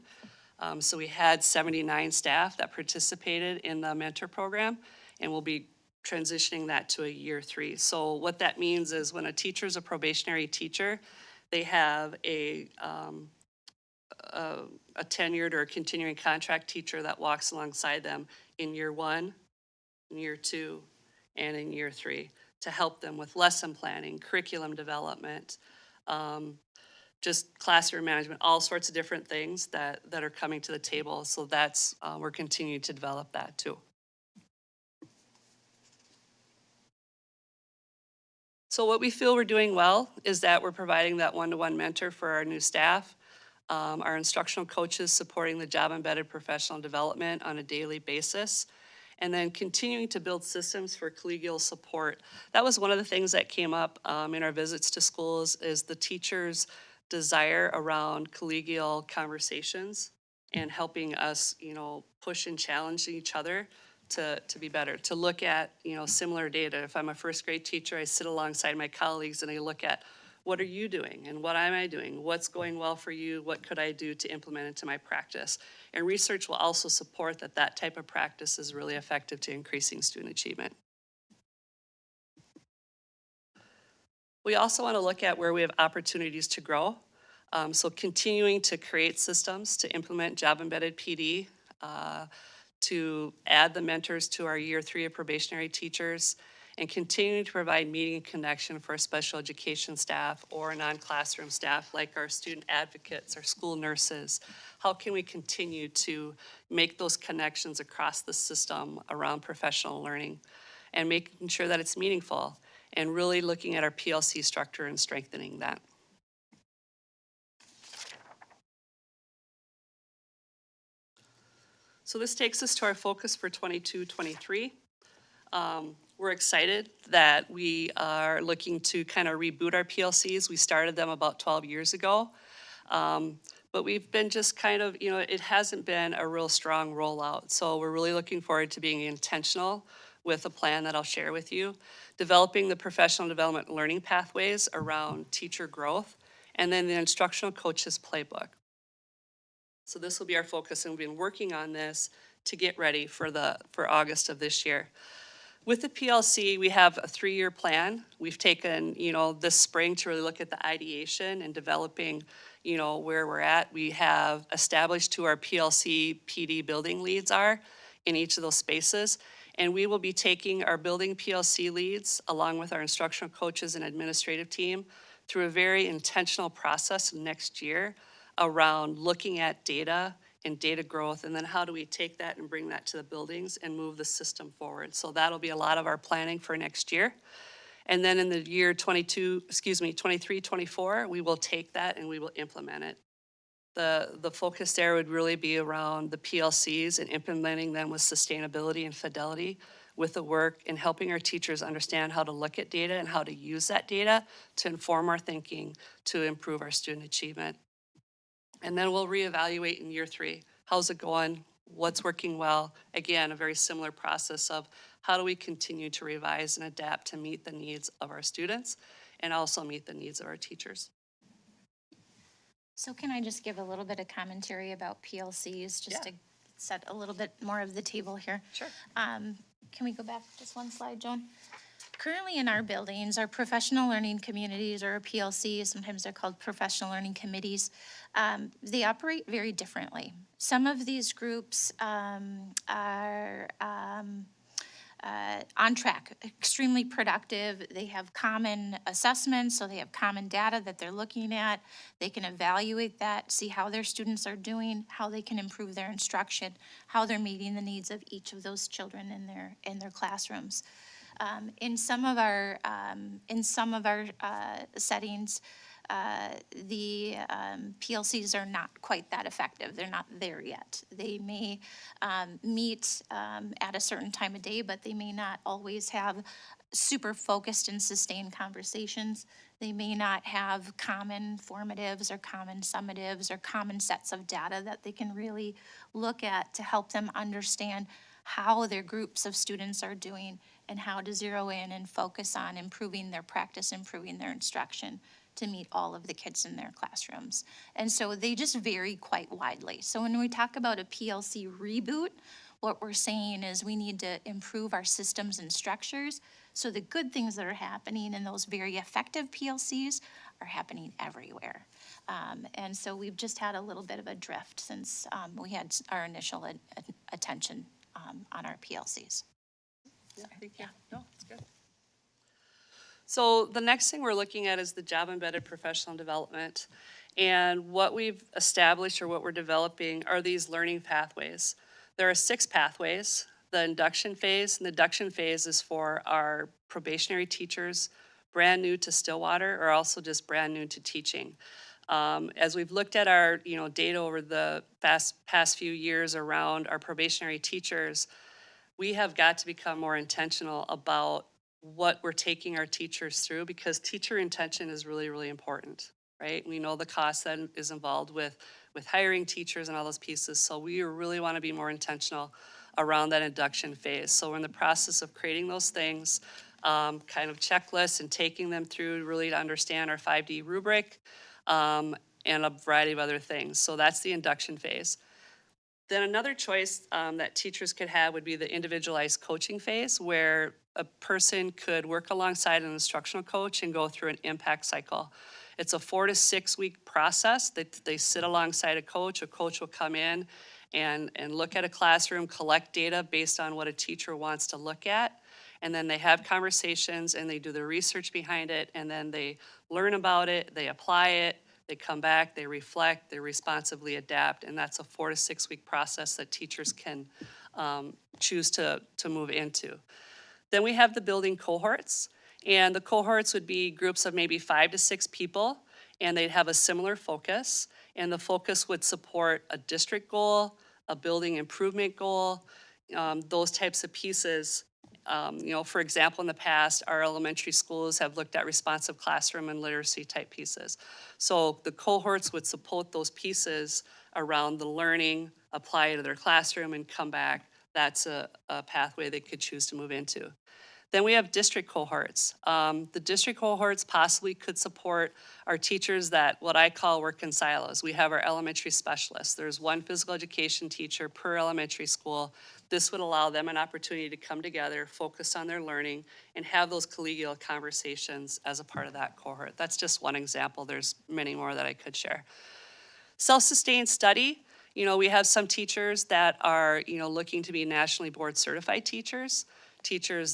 So we had 79 staff that participated in the mentor program, and we'll be transitioning that to a year 3. So what that means is when a teacher is a probationary teacher, they have a tenured or a continuing contract teacher that walks alongside them in year 1, in year 2, and in year 3 to help them with lesson planning, curriculum development, just classroom management, all sorts of different things that are coming to the table. So that's, we're continuing to develop that too. So what we feel we're doing well is that we're providing that one-to-one mentor for our new staff. Our instructional coaches supporting the job-embedded professional development on a daily basis, and then continuing to build systems for collegial support. That was one of the things that came up in our visits to schools, is the teachers' desire around collegial conversations and helping us, push and challenge each other to be better, to look at, similar data. If I'm a first grade teacher, I sit alongside my colleagues and I look at What are you doing and what am I doing? What's going well for you? What could I do to implement into my practice? And research will also support that that type of practice is really effective to increasing student achievement. We also want to look at where we have opportunities to grow. So continuing to create systems to implement job-embedded PD, to add the mentors to our year 3 of probationary teachers, and continuing to provide meeting and connection for our special education staff or non-classroom staff like our student advocates, our school nurses. How can we continue to make those connections across the system around professional learning and making sure that it's meaningful and really looking at our PLC structure and strengthening that. So this takes us to our focus for 22-23. We're excited that we are looking to kind of reboot our PLCs. We started them about 12 years ago. But we've been just kind of, it hasn't been a real strong rollout. So we're really looking forward to being intentional with a plan that I'll share with you. Developing the professional development learning pathways around teacher growth, and then the instructional coaches playbook. So this will be our focus, and we've been working on this to get ready for August of this year. With the PLC, we have a 3-year plan. We've taken, this spring to really look at the ideation and developing, where we're at. We have established who our PLC PD building leads are in each of those spaces. And we will be taking our building PLC leads along with our instructional coaches and administrative team through a very intentional process next year around looking at data and data growth, and then how do we take that and bring that to the buildings and move the system forward. So that'll be a lot of our planning for next year. And then in the year 23, 24, we will take that and we will implement it. The focus there would really be around the PLCs and implementing them with sustainability and fidelity with the work and helping our teachers understand how to look at data and how to use that data to inform our thinking to improve our student achievement. And then we'll reevaluate in year 3. How's it going? What's working well? Again, a very similar process of how do we continue to revise and adapt to meet the needs of our students and also meet the needs of our teachers. So can I just give a little bit of commentary about PLCs, just to set a little bit more of the table here? Sure. Can we go back just one slide, Joan? Currently in our buildings, our professional learning communities, or PLCs, sometimes they're called professional learning committees, they operate very differently. Some of these groups are on track, extremely productive. They have common assessments, so they have common data that they're looking at. They can evaluate that, see how their students are doing, how they can improve their instruction, how they're meeting the needs of each of those children in their classrooms. In some of our settings, the PLCs are not quite that effective. They're not there yet. They may meet at a certain time of day, but they may not always have super focused and sustained conversations. They may not have common formatives or common summatives or common sets of data that they can really look at to help them understand how their groups of students are doing and how to zero in and focus on improving their practice, improving their instruction to meet all of the kids in their classrooms. And so they just vary quite widely. So when we talk about a PLC reboot, what we're saying is we need to improve our systems and structures so the good things that are happening in those very effective PLCs are happening everywhere. And so we've just had a little bit of a drift since we had our initial attention on our PLCs. Yeah, no, it's good. So the next thing we're looking at is the job-embedded professional development. And what we've established or what we're developing are these learning pathways. There are 6 pathways. The induction phase, and the induction phase is for our probationary teachers, brand new to Stillwater, or also just brand new to teaching. As we've looked at our data over the past few years around our probationary teachers, we have got to become more intentional about what we're taking our teachers through, because teacher intention is really, really important, right? We know the cost that is involved with hiring teachers and all those pieces, so we really want to be more intentional around that induction phase. So we're in the process of creating those things. kind of checklist and taking them through really to understand our 5D rubric, and a variety of other things. So that's the induction phase. Then another choice that teachers could have would be the individualized coaching phase, where a person could work alongside an instructional coach and go through an impact cycle. It's a 4 to 6 week process that they sit alongside a coach. A coach will come in and look at a classroom, collect data based on what a teacher wants to look at. And then they have conversations and they do the research behind it, and then they learn about it, they apply it, they come back, they reflect, they responsively adapt, and that's a 4 to 6 week process that teachers can choose to move into. Then we have the building cohorts, and the cohorts would be groups of maybe 5 to 6 people, and they'd have a similar focus, and the focus would support a district goal, a building improvement goal, those types of pieces. For example, in the past, our elementary schools have looked at responsive classroom and literacy type pieces. So the cohorts would support those pieces around the learning, apply it to their classroom and come back. That's a pathway they could choose to move into. Then we have district cohorts. The district cohorts possibly could support our teachers that what I call work in silos. We have our elementary specialists. There's one physical education teacher per elementary school. This would allow them an opportunity to come together, focus on their learning, and have those collegial conversations as a part of that cohort. That's just one example. There's many more that I could share. Self-sustained study, we have some teachers that are, looking to be nationally board certified teachers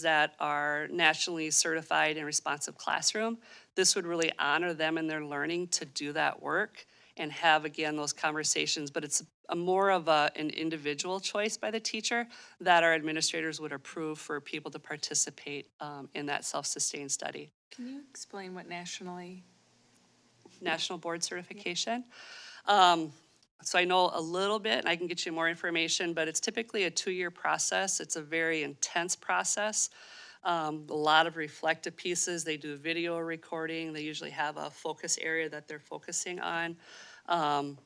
that are nationally certified in responsive classroom. This would really honor them in their learning to do that work and have, again, those conversations. But it's more of an individual choice by the teacher that our administrators would approve for people to participate in that self-sustained study. Can you explain what national board certification. So I know a little bit, and I can get you more information, but it's typically a 2-year process. It's a very intense process. A lot of reflective pieces. They do video recording. They usually have a focus area that they're focusing on. Do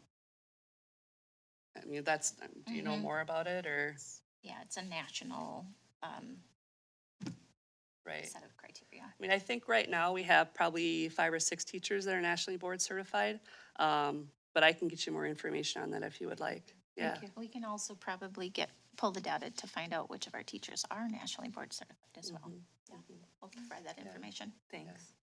you know more about it, or? Yeah, it's a national Right. set of criteria. I think right now we have probably 5 or 6 teachers that are nationally board certified. But I can get you more information on that if you would like. Yeah. We can also probably pull the data to find out which of our teachers are nationally board certified as well. Yeah, we'll provide that information. Thanks.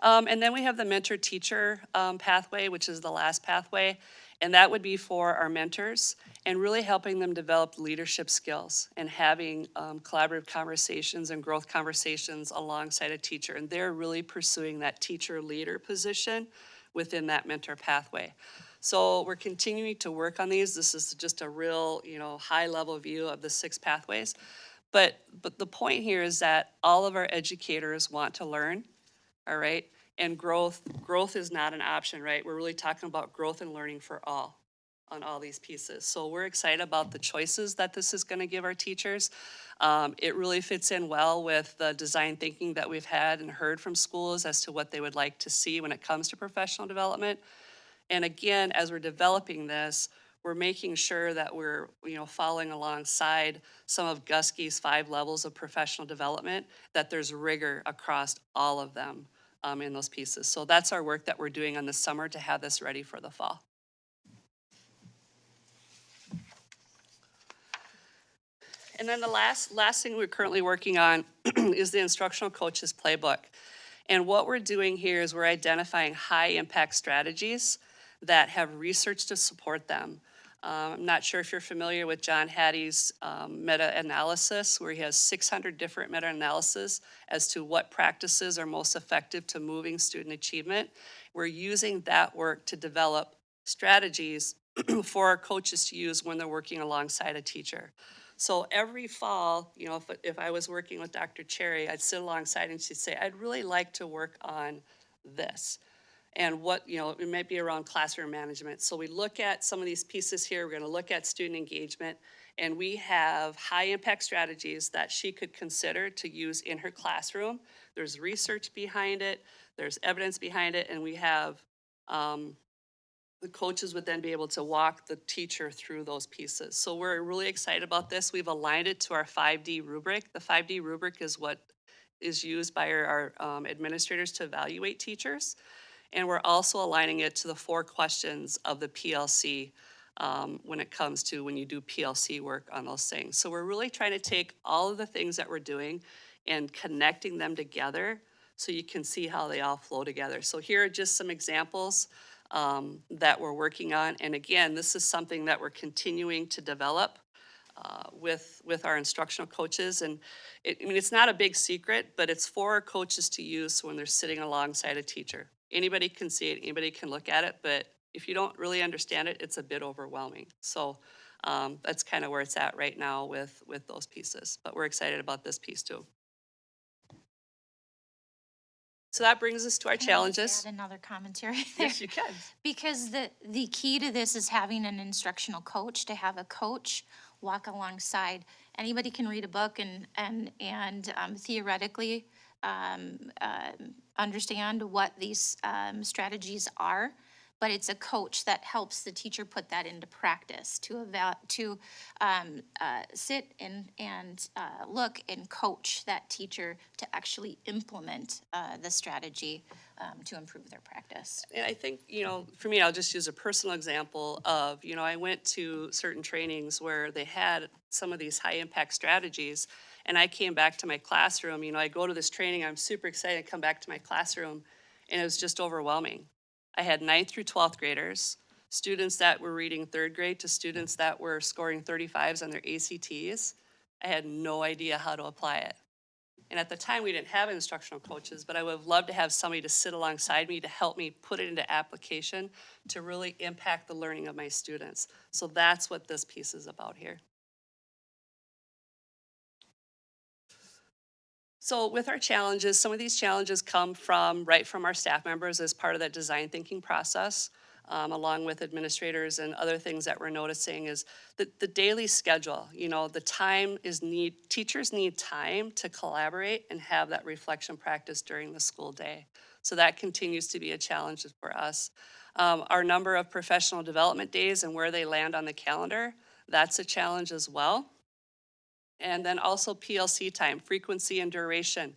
And then we have the mentor-teacher pathway, which is the last pathway. And that would be for our mentors and really helping them develop leadership skills and having collaborative conversations and growth conversations alongside a teacher. And they're really pursuing that teacher-leader position within that mentor pathway. So we're continuing to work on these. This is just a real, high-level view of the 6 pathways. But the point here is that all of our educators want to learn, all right? And growth is not an option, right? We're really talking about growth and learning for all on all these pieces. So we're excited about the choices that this is going to give our teachers. It really fits in well with the design thinking that we've had and heard from schools as to what they would like to see when it comes to professional development. And again, as we're developing this, we're making sure that we're, following alongside some of Guskey's 5 levels of professional development, that there's rigor across all of them in those pieces. So that's our work that we're doing on the summer to have this ready for the fall. And then the last thing we're currently working on is the instructional coaches playbook. And what we're doing here is we're identifying high impact strategies that have research to support them. I'm not sure if you're familiar with John Hattie's meta-analysis, where he has 600 different meta-analysis as to what practices are most effective to moving student achievement. We're using that work to develop strategies for our coaches to use when they're working alongside a teacher. So every fall, if I was working with Dr. Cherry, I'd sit alongside and she'd say, I'd really like to work on this. And it might be around classroom management. So we look at some of these pieces here. We're going to look at student engagement. And we have high impact strategies that she could consider to use in her classroom. There's research behind it. There's evidence behind it. And we have the coaches would then be able to walk the teacher through those pieces. So we're really excited about this. We've aligned it to our 5D rubric. The 5D rubric is what is used by our administrators to evaluate teachers. And we're also aligning it to the 4 questions of the PLC when it comes to when you do PLC work on those things. So we're really trying to take all of the things that we're doing and connecting them together so you can see how they all flow together. So here are just some examples that we're working on. And again, this is something that we're continuing to develop with our instructional coaches. And I mean, it's not a big secret, but it's for our coaches to use when they're sitting alongside a teacher. Anybody can see it, anybody can look at it, but if you don't really understand it, it's a bit overwhelming. So that's kind of where it's at right now with those pieces. But we're excited about this piece too. So that brings us to our Can I just challenges. add another commentary there? Yes, you can. Because the key to this is having an instructional coach, to have a coach walk alongside. Anybody can read a book and theoretically understand what these strategies are, but it's a coach that helps the teacher put that into practice, to sit and look and coach that teacher to actually implement the strategy to improve their practice. And I think, for me, I'll just use a personal example of, I went to certain trainings where they had some of these high impact strategies, and I came back to my classroom. I go to this training, I'm super excited to come back to my classroom, and it was just overwhelming. I had 9th through 12th graders, students that were reading 3rd grade to students that were scoring 35s on their ACTs. I had no idea how to apply it. And at the time, we didn't have instructional coaches, but I would have loved to have somebody to sit alongside me to help me put it into application to really impact the learning of my students. So that's what this piece is about here. So with our challenges, some of these challenges come from our staff members as part of that design thinking process, along with administrators, and other things that we're noticing is the daily schedule. Teachers need time to collaborate and have that reflection practice during the school day. So that continues to be a challenge for us. Our number of professional development days and where they land on the calendar, that's a challenge as well. And then also PLC time, frequency and duration.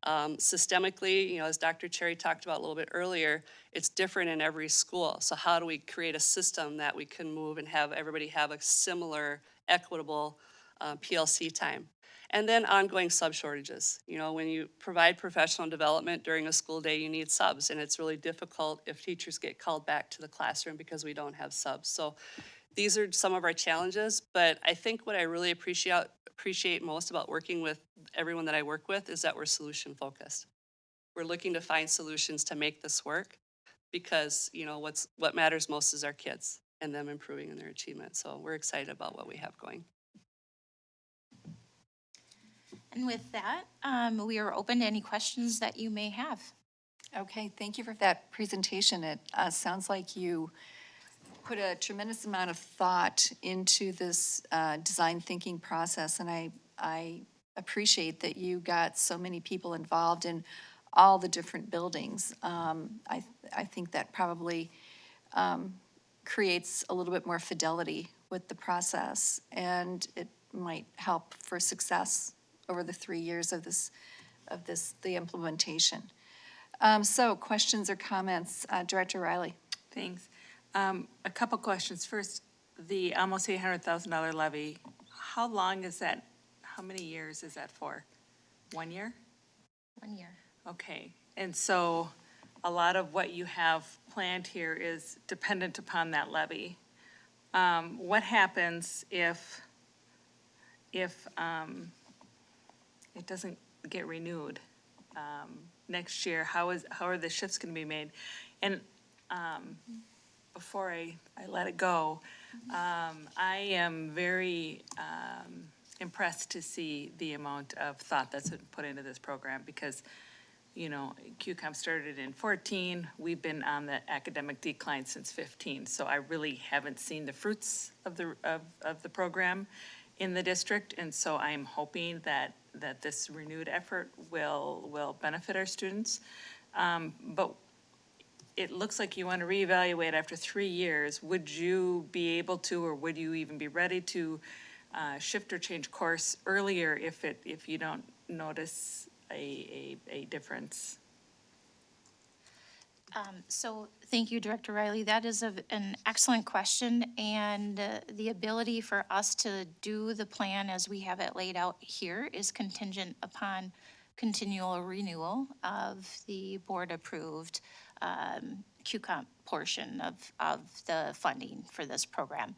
Systemically, as Dr. Cherry talked about a little bit earlier, it's different in every school. So how do we create a system that we can move and have everybody have a similar, equitable PLC time? And then ongoing sub shortages. When you provide professional development during a school day, you need subs, and it's really difficult if teachers get called back to the classroom because we don't have subs. So these are some of our challenges, but I think what I really appreciate most about working with everyone that I work with is that we're solution focused. We're looking to find solutions to make this work because, what matters most is our kids and them improving in their achievement. So we're excited about what we have going. And with that, we are open to any questions that you may have. Okay, thank you for that presentation. It sounds like you put a tremendous amount of thought into this design thinking process, and I appreciate that you got so many people involved in all the different buildings. I think that probably creates a little bit more fidelity with the process, and it might help for success over the 3 years of the implementation. So questions or comments, Director Riley? Thanks. A couple questions. First, the almost $800,000 levy, how long is that, how many years is that for? 1 year? 1 year. Okay, and so a lot of what you have planned here is dependent upon that levy. What happens if it doesn't get renewed next year? How are the shifts gonna be made? And before I let it go, I am very impressed to see the amount of thought that's been put into this program because, QComp started in 14. We've been on the academic decline since 15. So I really haven't seen the fruits of the program in the district. And so I'm hoping that this renewed effort will benefit our students. But it looks like you want to reevaluate after 3 years. Would you be able to, or would you even be ready to shift or change course earlier if you don't notice a difference? So thank you, Director Riley. That is an excellent question, and the ability for us to do the plan as we have it laid out here is contingent upon continual renewal of the board-approved QComp portion of the funding for this program.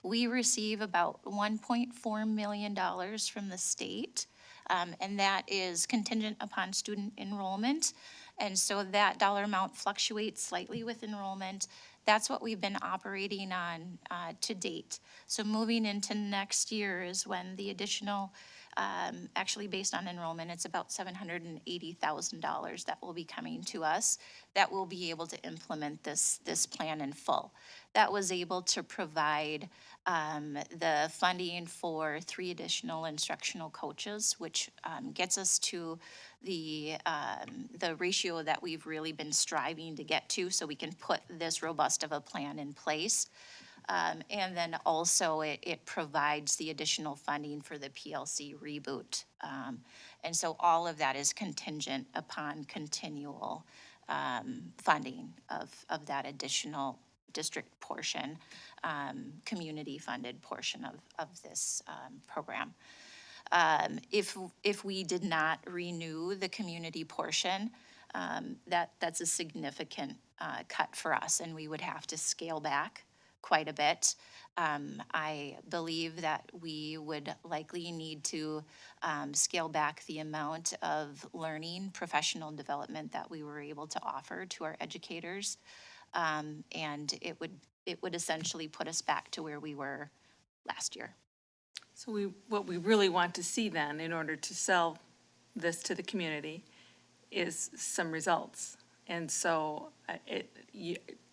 We receive about $1.4 million from the state, and that is contingent upon student enrollment. And so that dollar amount fluctuates slightly with enrollment. That's what we've been operating on to date. So moving into next year is when the additional, actually based on enrollment, it's about $780,000 that will be coming to us that will be able to implement this plan in full. That was able to provide the funding for 3 additional instructional coaches, which gets us to the ratio that we've really been striving to get to, so we can put this robust of a plan in place. And then also it provides the additional funding for the PLC reboot. And so all of that is contingent upon continual funding of that additional district portion, community-funded portion of this program. If we did not renew the community portion, that's a significant cut for us, and we would have to scale back quite a bit. I believe that we would likely need to scale back the amount of learning, professional development that we were able to offer to our educators. And it would essentially put us back to where we were last year. So what we really want to see then, in order to sell this to the community, is some results. And so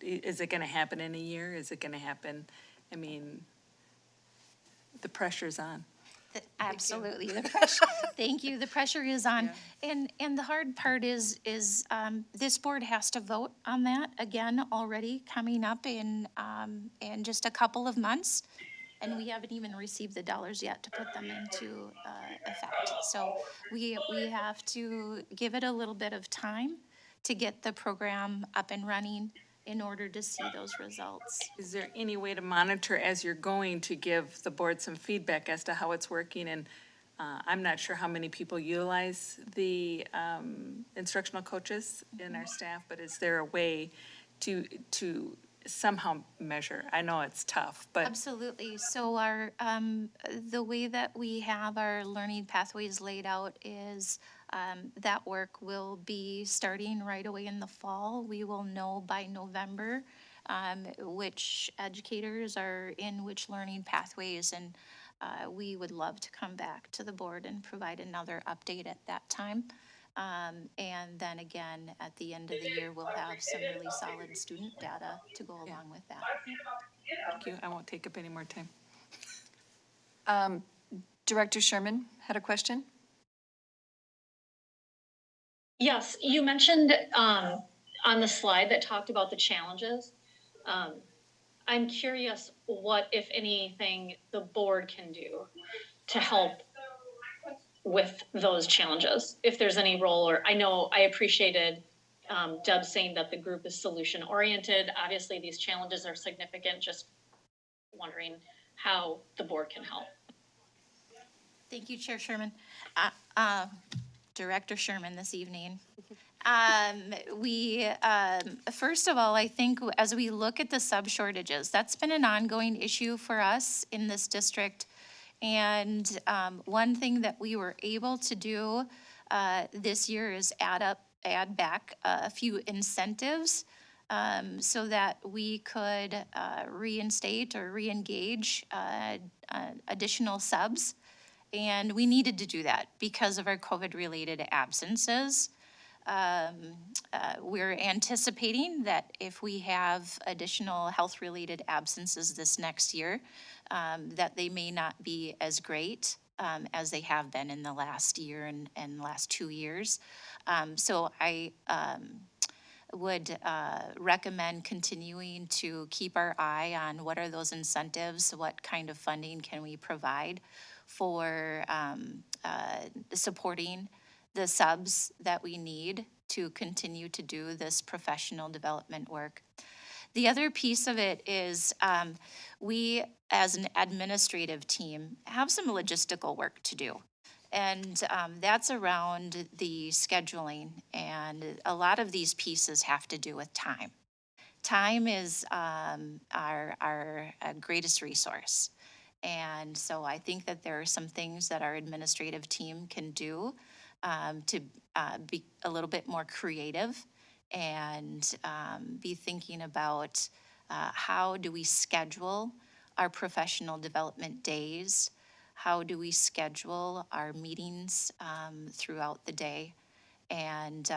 is it gonna happen in a year? Is it gonna happen, I mean, the pressure's on. Absolutely, the pressure, thank you, the pressure is on. And the hard part is this board has to vote on that again already coming up in just a couple of months. And we haven't even received the dollars yet to put them into effect. So we have to give it a little bit of time to get the program up and running in order to see those results. Is there any way to monitor as you're going to give the board some feedback as to how it's working? And I'm not sure how many people utilize the instructional coaches in our staff, but is there a way to somehow measure? I know it's tough, but. Absolutely. So the way that we have our learning pathways laid out is that work will be starting right away in the fall. We will know by November which educators are in which learning pathways, and we would love to come back to the board and provide another update at that time. And then again, at the end of the year, we'll have some really solid student data to go along with that. Thank you. I won't take up any more time. Director Sherman had a question? Yes, you mentioned on the slide that talked about the challenges. I'm curious what, if anything, the board can do to help with those challenges, if there's any role. Or I know I appreciated Deb saying that the group is solution oriented. Obviously these challenges are significant, just wondering how the board can help. Thank you, Chair Sherman. Director Sherman this evening. First of all, I think as we look at the sub shortages, that's been an ongoing issue for us in this district. And one thing that we were able to do this year is add back a few incentives so that we could reinstate or reengage additional subs. And we needed to do that because of our COVID-related absences. We're anticipating that if we have additional health-related absences this next year, that they may not be as great as they have been in the last year and last 2 years. So I would recommend continuing to keep our eye on what are those incentives, what kind of funding can we provide for supporting the subs that we need to continue to do this professional development work. The other piece of it is we, as an administrative team, have some logistical work to do. And that's around the scheduling. And a lot of these pieces have to do with time. Time is our greatest resource. And so I think that there are some things that our administrative team can do to be a little bit more creative and be thinking about how do we schedule our professional development days? How do we schedule our meetings throughout the day? And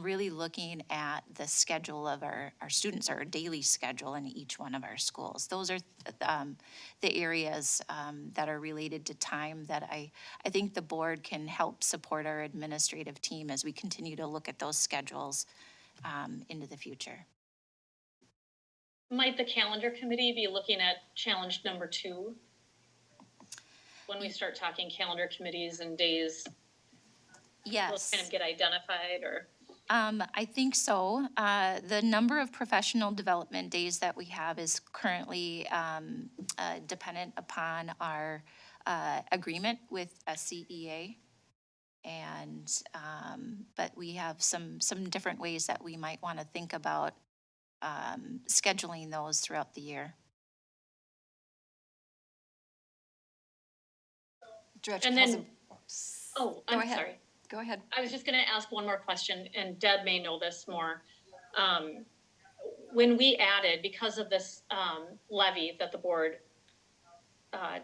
really looking at the schedule of our students, our daily schedule in each one of our schools. Those are the areas that are related to time that I think the board can help support our administrative team as we continue to look at those schedules into the future. Might the calendar committee be looking at challenge number 2? When we start talking calendar committees and days, Yes. those kind of get identified, or? I think so. The number of professional development days that we have is currently dependent upon our agreement with SCEA. And, but we have some different ways that we might want to think about scheduling those throughout the year. Director And then, Kelsen- oh, Go I'm ahead. sorry. Go ahead. I was just gonna ask one more question, and Deb may know this more. When we added, because of this levy that the board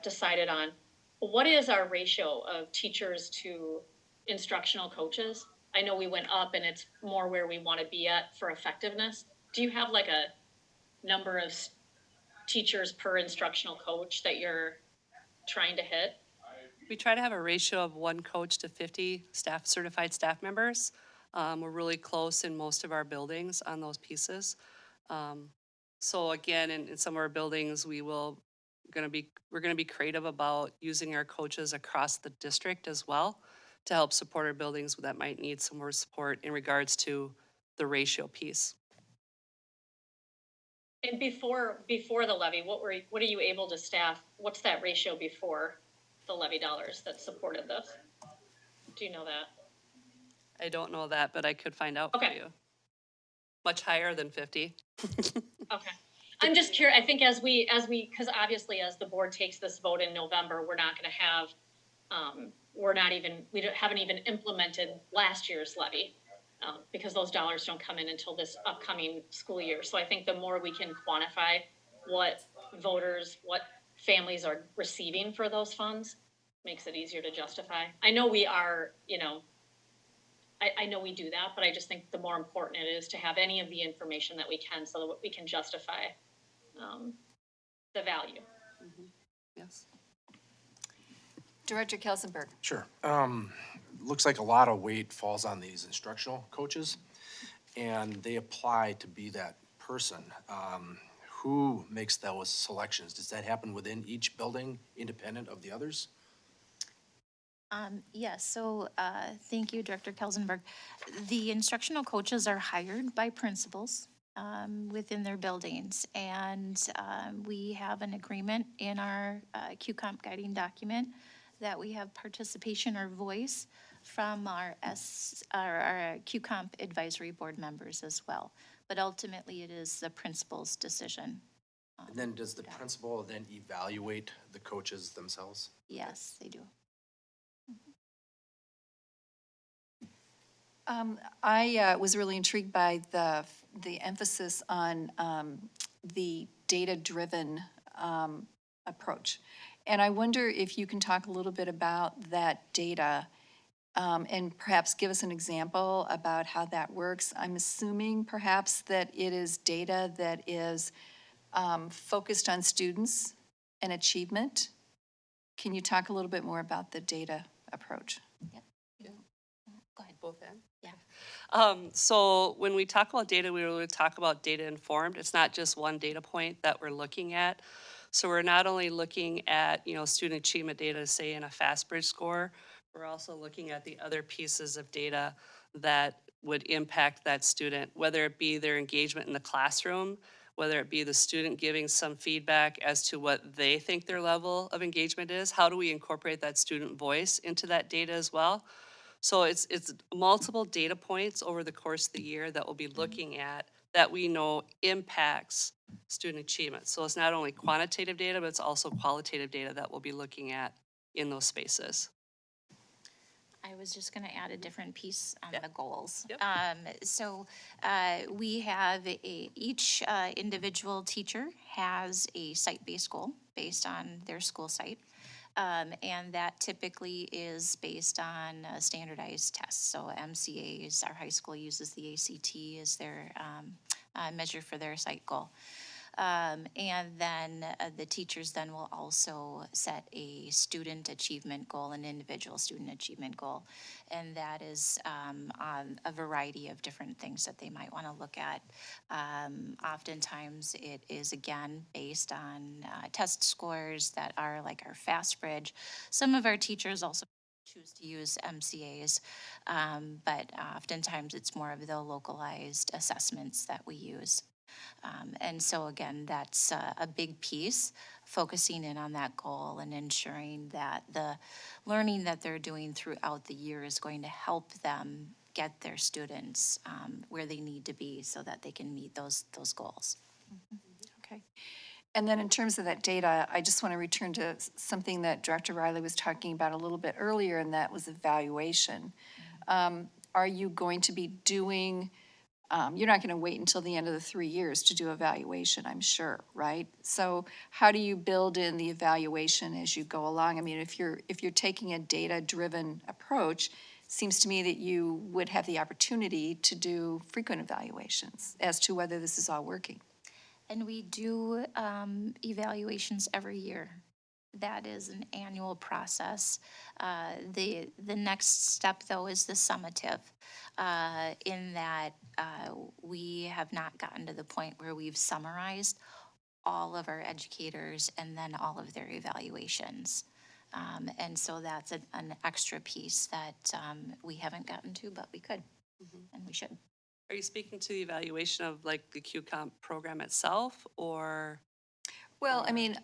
decided on, what is our ratio of teachers to instructional coaches? I know we went up and it's more where we want to be at for effectiveness. Do you have like a number of teachers per instructional coach that you're trying to hit? We try to have a ratio of 1 coach to 50 certified staff members. We're really close in most of our buildings on those pieces. So again, in some of our buildings, we're gonna be creative about using our coaches across the district as well to help support our buildings that might need some more support in regards to the ratio piece. And before the levy, what are you able to staff? What's that ratio before the levy dollars that supported this? Do you know that? I don't know that, but I could find out for Okay. you. Much higher than 50. Okay. I'm just curious, I think as we, because obviously as the board takes this vote in November, we're not gonna have, haven't even implemented last year's levy, because those dollars don't come in until this upcoming school year. So I think the more we can quantify what families are receiving for those funds, makes it easier to justify. I know we are, I know we do that, but I just think the more important it is to have any of the information that we can so that we can justify the value. Yes. Director Kelsenberg. Sure. Looks like a lot of weight falls on these instructional coaches, and they apply to be that person. Who makes those selections? Does that happen within each building, independent of the others? Yes, so thank you, Director Kelsenberg. The instructional coaches are hired by principals within their buildings. And we have an agreement in our QComp guiding document that we have participation or voice from our QComp advisory board members as well. But ultimately, it is the principal's decision. And then does the principal then evaluate the coaches themselves? Yes, they do. I was really intrigued by the emphasis on the data-driven approach. And I wonder if you can talk a little bit about that data and perhaps give us an example about how that works. I'm assuming perhaps that it is data that is focused on students and achievement. Can you talk a little bit more about the data approach? Go ahead. Both ends? Yeah. So when we talk about data, we really talk about data informed. It's not just one data point that we're looking at. So we're not only looking at, student achievement data, say in a FastBridge score, We're also looking at the other pieces of data that would impact that student, whether it be their engagement in the classroom, whether it be the student giving some feedback as to what they think their level of engagement is. How do we incorporate that student voice into that data as well? So it's multiple data points over the course of the year that we'll be looking at that we know impacts student achievement. So it's not only quantitative data, but it's also qualitative data that we'll be looking at in those spaces. I was just gonna add a different piece on Yeah. the goals. Yep. We have each individual teacher has a site-based goal based on their school site. And that typically is based on standardized tests. So MCAs, our high school uses the ACT as their measure for their site goal. And then the teachers then will also set a student achievement goal, an individual student achievement goal. And that is on a variety of different things that they might want to look at. Oftentimes, it is again based on test scores that are like our Fast Bridge. Some of our teachers also choose to use MCAs, but oftentimes it's more of the localized assessments that we use. And so again, that's a big piece, focusing in on that goal and ensuring that the learning that they're doing throughout the year is going to help them get their students where they need to be so that they can meet those goals. Okay. And then in terms of that data, I just want to return to something that Director Riley was talking about a little bit earlier, and that was evaluation. Are you going to be doing, you're not going to wait until the end of the 3 years to do evaluation, I'm sure, right? So how do you build in the evaluation as you go along? I mean, if you're taking a data-driven approach, seems to me that you would have the opportunity to do frequent evaluations as to whether this is all working. And we do evaluations every year. That is an annual process. The next step, though, is the summative, in that we have not gotten to the point where we've summarized all of our educators and then all of their evaluations. And so that's an extra piece that we haven't gotten to, but we could, and we should. Are you speaking to the evaluation of like the QComp program itself or? Well, I mean,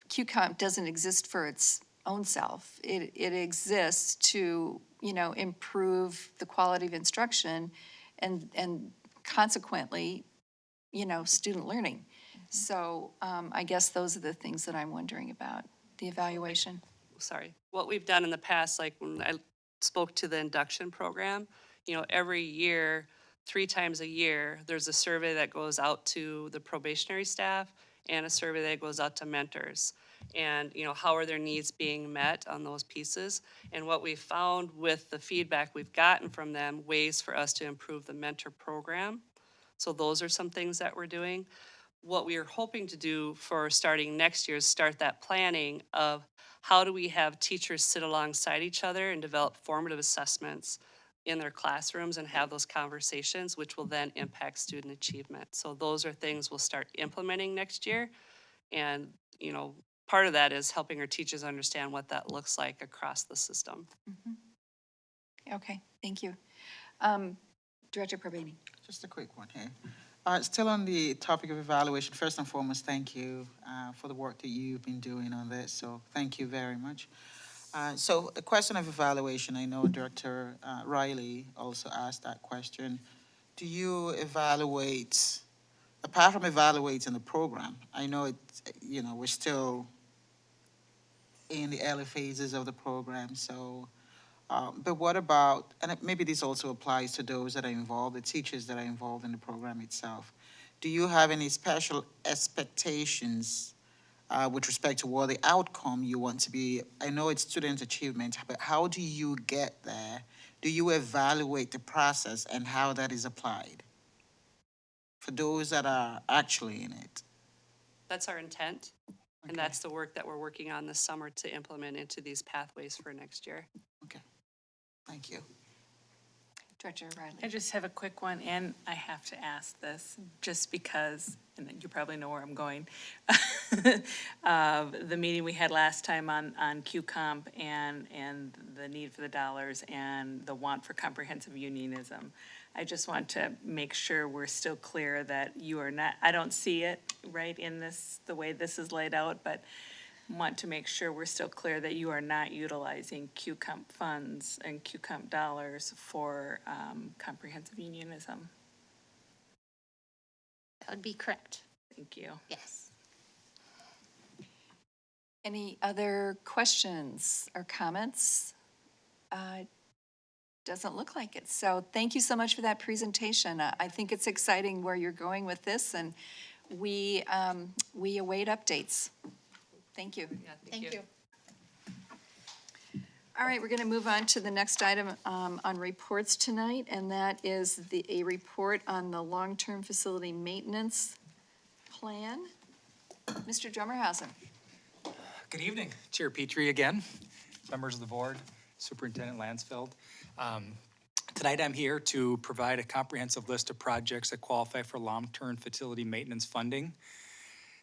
QComp doesn't exist for its own self. It exists to, improve the quality of instruction and consequently, student learning. So, I guess those are the things that I'm wondering about, the evaluation. Sorry, what we've done in the past, like when I spoke to the induction program, every year, 3 times a year, there's a survey that goes out to the probationary staff and a survey that goes out to mentors. And, how are their needs being met on those pieces? And what we found with the feedback we've gotten from them, ways for us to improve the mentor program. So those are some things that we're doing. What we are hoping to do for starting next year is start that planning of how do we have teachers sit alongside each other and develop formative assessments in their classrooms and have those conversations, which will then impact student achievement. So those are things we'll start implementing next year. And, part of that is helping our teachers understand what that looks like across the system. Okay, thank you. Director Probani. Just a quick one here. Still on the topic of evaluation, first and foremost, thank you for the work that you've been doing on this. So thank you very much. So a question of evaluation, I know Director Riley also asked that question. Do you evaluate, apart from evaluating the program, I know it's, we're still in the early phases of the program, so but what about, and maybe this also applies to those that are involved, the teachers that are involved in the program itself. Do you have any special expectations with respect to what the outcome you want to be? I know it's student achievement, but how do you get there? Do you evaluate the process and how that is applied for those that are actually in it? That's our intent. And that's the work that we're working on this summer to implement into these pathways for next year. Okay, thank you. Director I Riley. just have a quick one, and I have to ask this, just because, and you probably know where I'm going. The meeting we had last time on Q-Comp and the need for the dollars and the want for comprehensive unionism. I just want to make sure we're still clear that you are not, I don't see it right in this, the way this is laid out, but want to make sure we're still clear that you are not utilizing Q-Comp funds and Q-Comp dollars for comprehensive unionism. That would be correct. Thank you. Yes. Any other questions or comments? Doesn't look like it. So thank you so much for that presentation. I think it's exciting where you're going with this, and we await updates. Thank you. Thank you. All right, we're going to move on to the next item on reports tonight, and that is a report on the long-term facility maintenance plan. Mr. Drummerhausen. Good evening, Chair Petrie again, members of the board, Superintendent Lansfeld. Tonight I'm here to provide a comprehensive list of projects that qualify for long-term facility maintenance funding.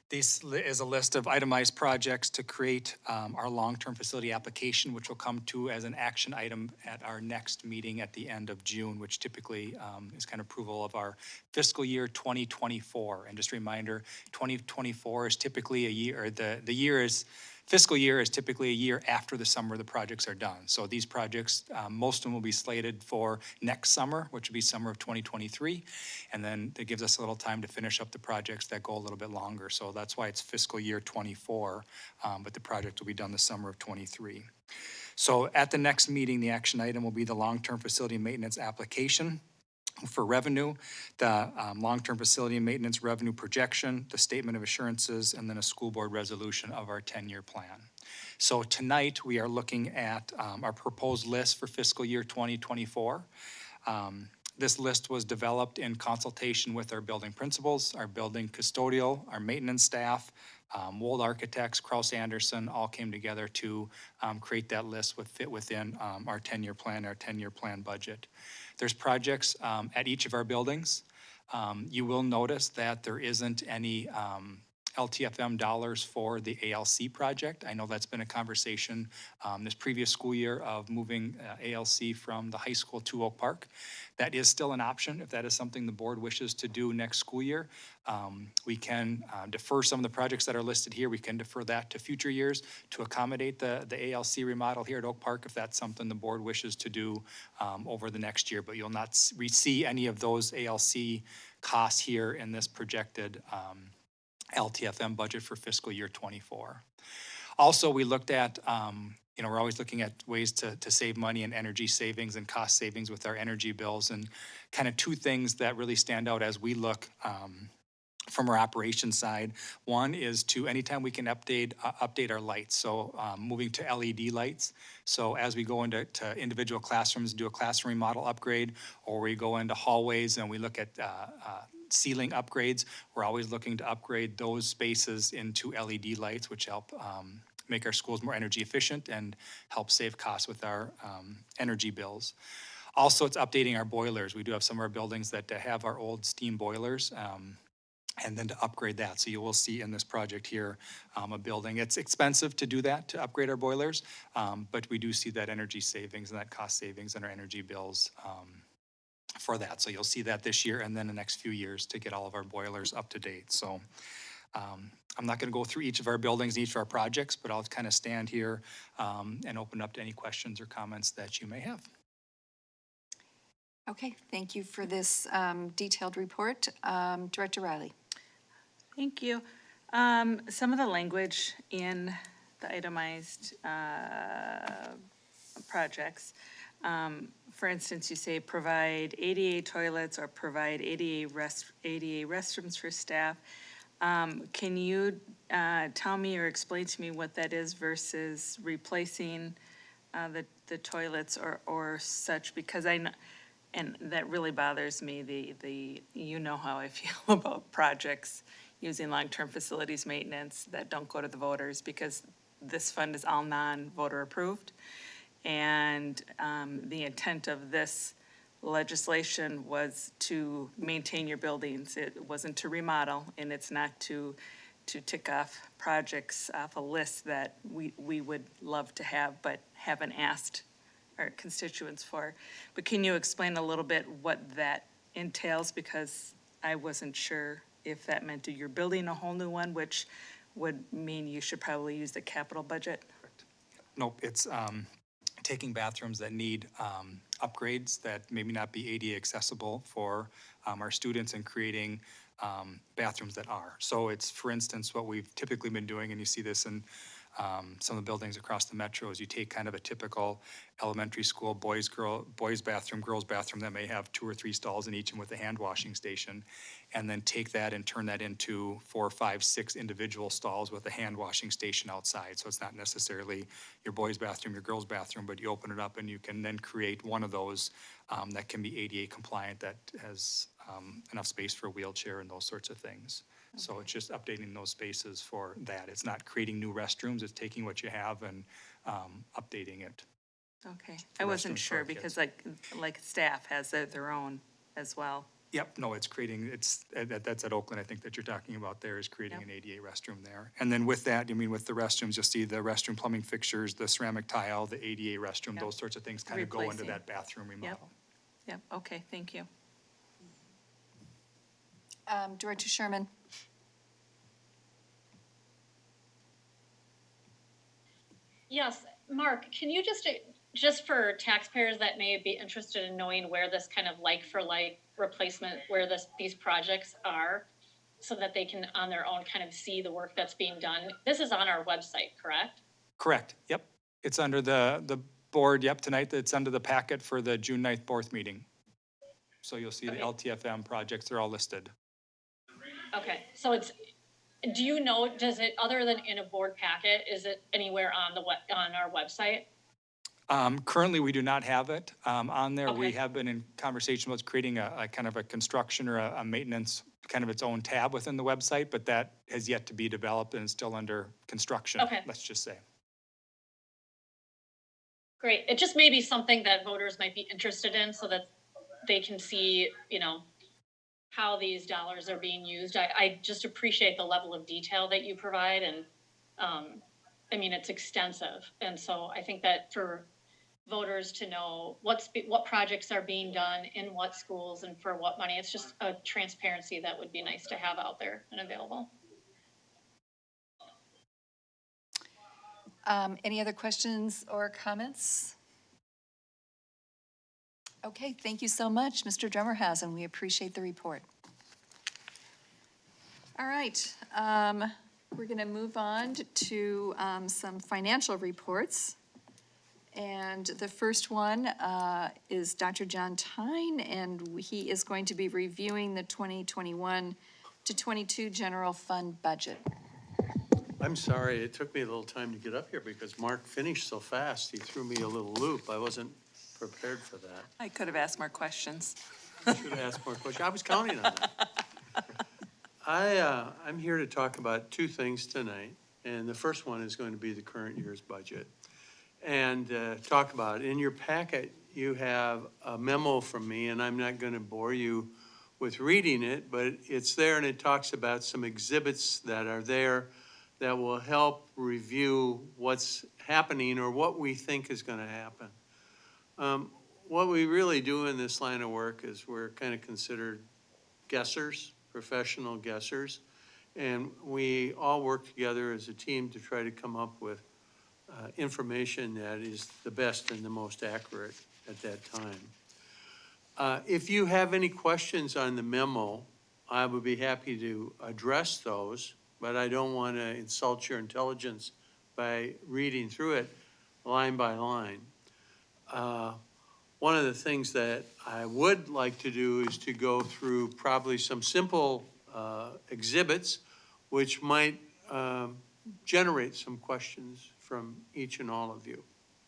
This is a list of itemized projects to create our long-term facility application, which will come to as an action item at our next meeting at the end of June, which typically is kind of approval of our fiscal year 2024. And just a reminder, 2024 is typically a year, or the year is, fiscal year is typically a year after the summer the projects are done. So these projects, most of them will be slated for next summer, which will be summer of 2023. And then it gives us a little time to finish up the projects that go a little bit longer. So that's why it's fiscal year 24, but the project will be done the summer of 23. So at the next meeting, the action item will be the long-term facility maintenance application for revenue, the long-term facility and maintenance revenue projection, the statement of assurances, and then a school board resolution of our 10-year plan. So tonight, we are looking at our proposed list for fiscal year 2024. This list was developed in consultation with our building principals, our building custodial, our maintenance staff, Wold Architects, Kraus Anderson, all came together to create that list would fit within our 10-year plan budget. There's projects at each of our buildings. You will notice that there isn't any LTFM dollars for the ALC project. I know that's been a conversation this previous school year of moving ALC from the high school to Oak Park. That is still an option if that is something the board wishes to do next school year. We can defer some of the projects that are listed here. We can defer that to future years to accommodate the ALC remodel here at Oak Park if that's something the board wishes to do over the next year. But you'll not see any of those ALC costs here in this projected LTFM budget for fiscal year 24. Also, we looked at, we're always looking at ways to save money and energy savings and cost savings with our energy bills, and kind of two things that really stand out as we look from our operations side. One is to anytime we can update our lights, so moving to LED lights. So as we go into individual classrooms, do a classroom remodel upgrade, or we go into hallways and we look at ceiling upgrades, we're always looking to upgrade those spaces into LED lights, which help make our schools more energy efficient and help save costs with our energy bills. Also, it's updating our boilers. We do have some of our buildings that have our old steam boilers, and then to upgrade that. So you will see in this project here a building. It's expensive to do that, to upgrade our boilers, but we do see that energy savings and that cost savings in our energy bills for that. So you'll see that this year and then the next few years to get all of our boilers up to date. So I'm not going to go through each of our buildings, each of our projects, but I'll kind of stand here and open up to any questions or comments that you may have. Okay, thank you for this detailed report. Director Riley. Thank you. Some of the language in the itemized projects, for instance, you say provide ADA toilets or provide ADA restrooms for staff. Can you tell me or explain to me what that is versus replacing the toilets or such? Because I know, and that really bothers me, you know how I feel about projects using long-term facilities maintenance that don't go to the voters, because this fund is all non-voter approved. And the intent of this legislation was to maintain your buildings. It wasn't to remodel, and it's not to tick off projects off a list that we would love to have, but haven't asked our constituents for. But can you explain a little bit what that entails? Because I wasn't sure if that meant that you're building a whole new one, which would mean you should probably use the capital budget. Nope, it's taking bathrooms that need upgrades that maybe not be ADA accessible for our students and creating bathrooms that are. So it's, for instance, what we've typically been doing, and you see this in some of the buildings across the metro, is you take kind of a typical elementary school boys bathroom, girls bathroom that may have 2 or 3 stalls in each and with a hand washing station, and then take that and turn that into 4, 5, 6 individual stalls with a hand washing station outside. So it's not necessarily your boys bathroom, your girls bathroom, but you open it up and you can then create one of those that can be ADA compliant, that has enough space for a wheelchair and those sorts of things. So it's just updating those spaces for that. It's not creating new restrooms, it's taking what you have and updating it. Okay, I wasn't restrooms for sure our kids. because like staff has their own as well. Yep, no, it's creating, that's at Oakland, I think that you're talking about there, is creating Yep. an ADA restroom there. And then with that, with the restrooms, you'll see the restroom plumbing fixtures, the ceramic tile, the ADA restroom, Yep. those sorts of things kind of go into Replacing. that bathroom remodel. Yep, okay, thank you. Director Sherman? Yes, Mark, can you just for taxpayers that may be interested in knowing where this kind of like for like replacement, where these projects are, so that they can on their own kind of see the work that's being done? This is on our website, correct? Correct, yep. It's under the board, yep, tonight, it's under the packet for the June 9th board meeting. So you'll see the Okay. LTFM projects, they're all listed. Okay, so do you know, does it, other than in a board packet, is it anywhere on on our website? Currently, we do not have it on there. We Okay. have been in conversation about creating a kind of a construction or a maintenance, kind of its own tab within the website, but that has yet to be developed and is still under construction, Okay. let's just say. Great. It just may be something that voters might be interested in so that they can see, how these dollars are being used. I just appreciate the level of detail that you provide and, it's extensive. And so I think that for voters to know what projects are being done in what schools and for what money, it's just a transparency that would be nice to have out there and available. Any other questions or comments? Okay, thank you so much, Mr. Drummerhausen. We appreciate the report. All right, we're going to move on to some financial reports. And the first one is Dr. John Tyne, and he is going to be reviewing the 2021 to 22 general fund budget. I'm sorry, it took me a little time to get up here because Mark finished so fast. He threw me a little loop. I wasn't prepared for that. I could have asked more questions. Should have asked more questions. I was counting on that. I'm here to talk about 2 things tonight, and the first one is going to be the current year's budget. And talk about, in your packet, you have a memo from me, and I'm not gonna bore you with reading it, but it's there and it talks about some exhibits that are there that will help review what's happening or what we think is gonna happen. What we really do in this line of work is we're kind of considered guessers, professional guessers, and we all work together as a team to try to come up with information that is the best and the most accurate at that time. If you have any questions on the memo, I would be happy to address those, but I don't want to insult your intelligence by reading through it line by line. One of the things that I would like to do is to go through probably some simple exhibits which might generate some questions from each and all of you.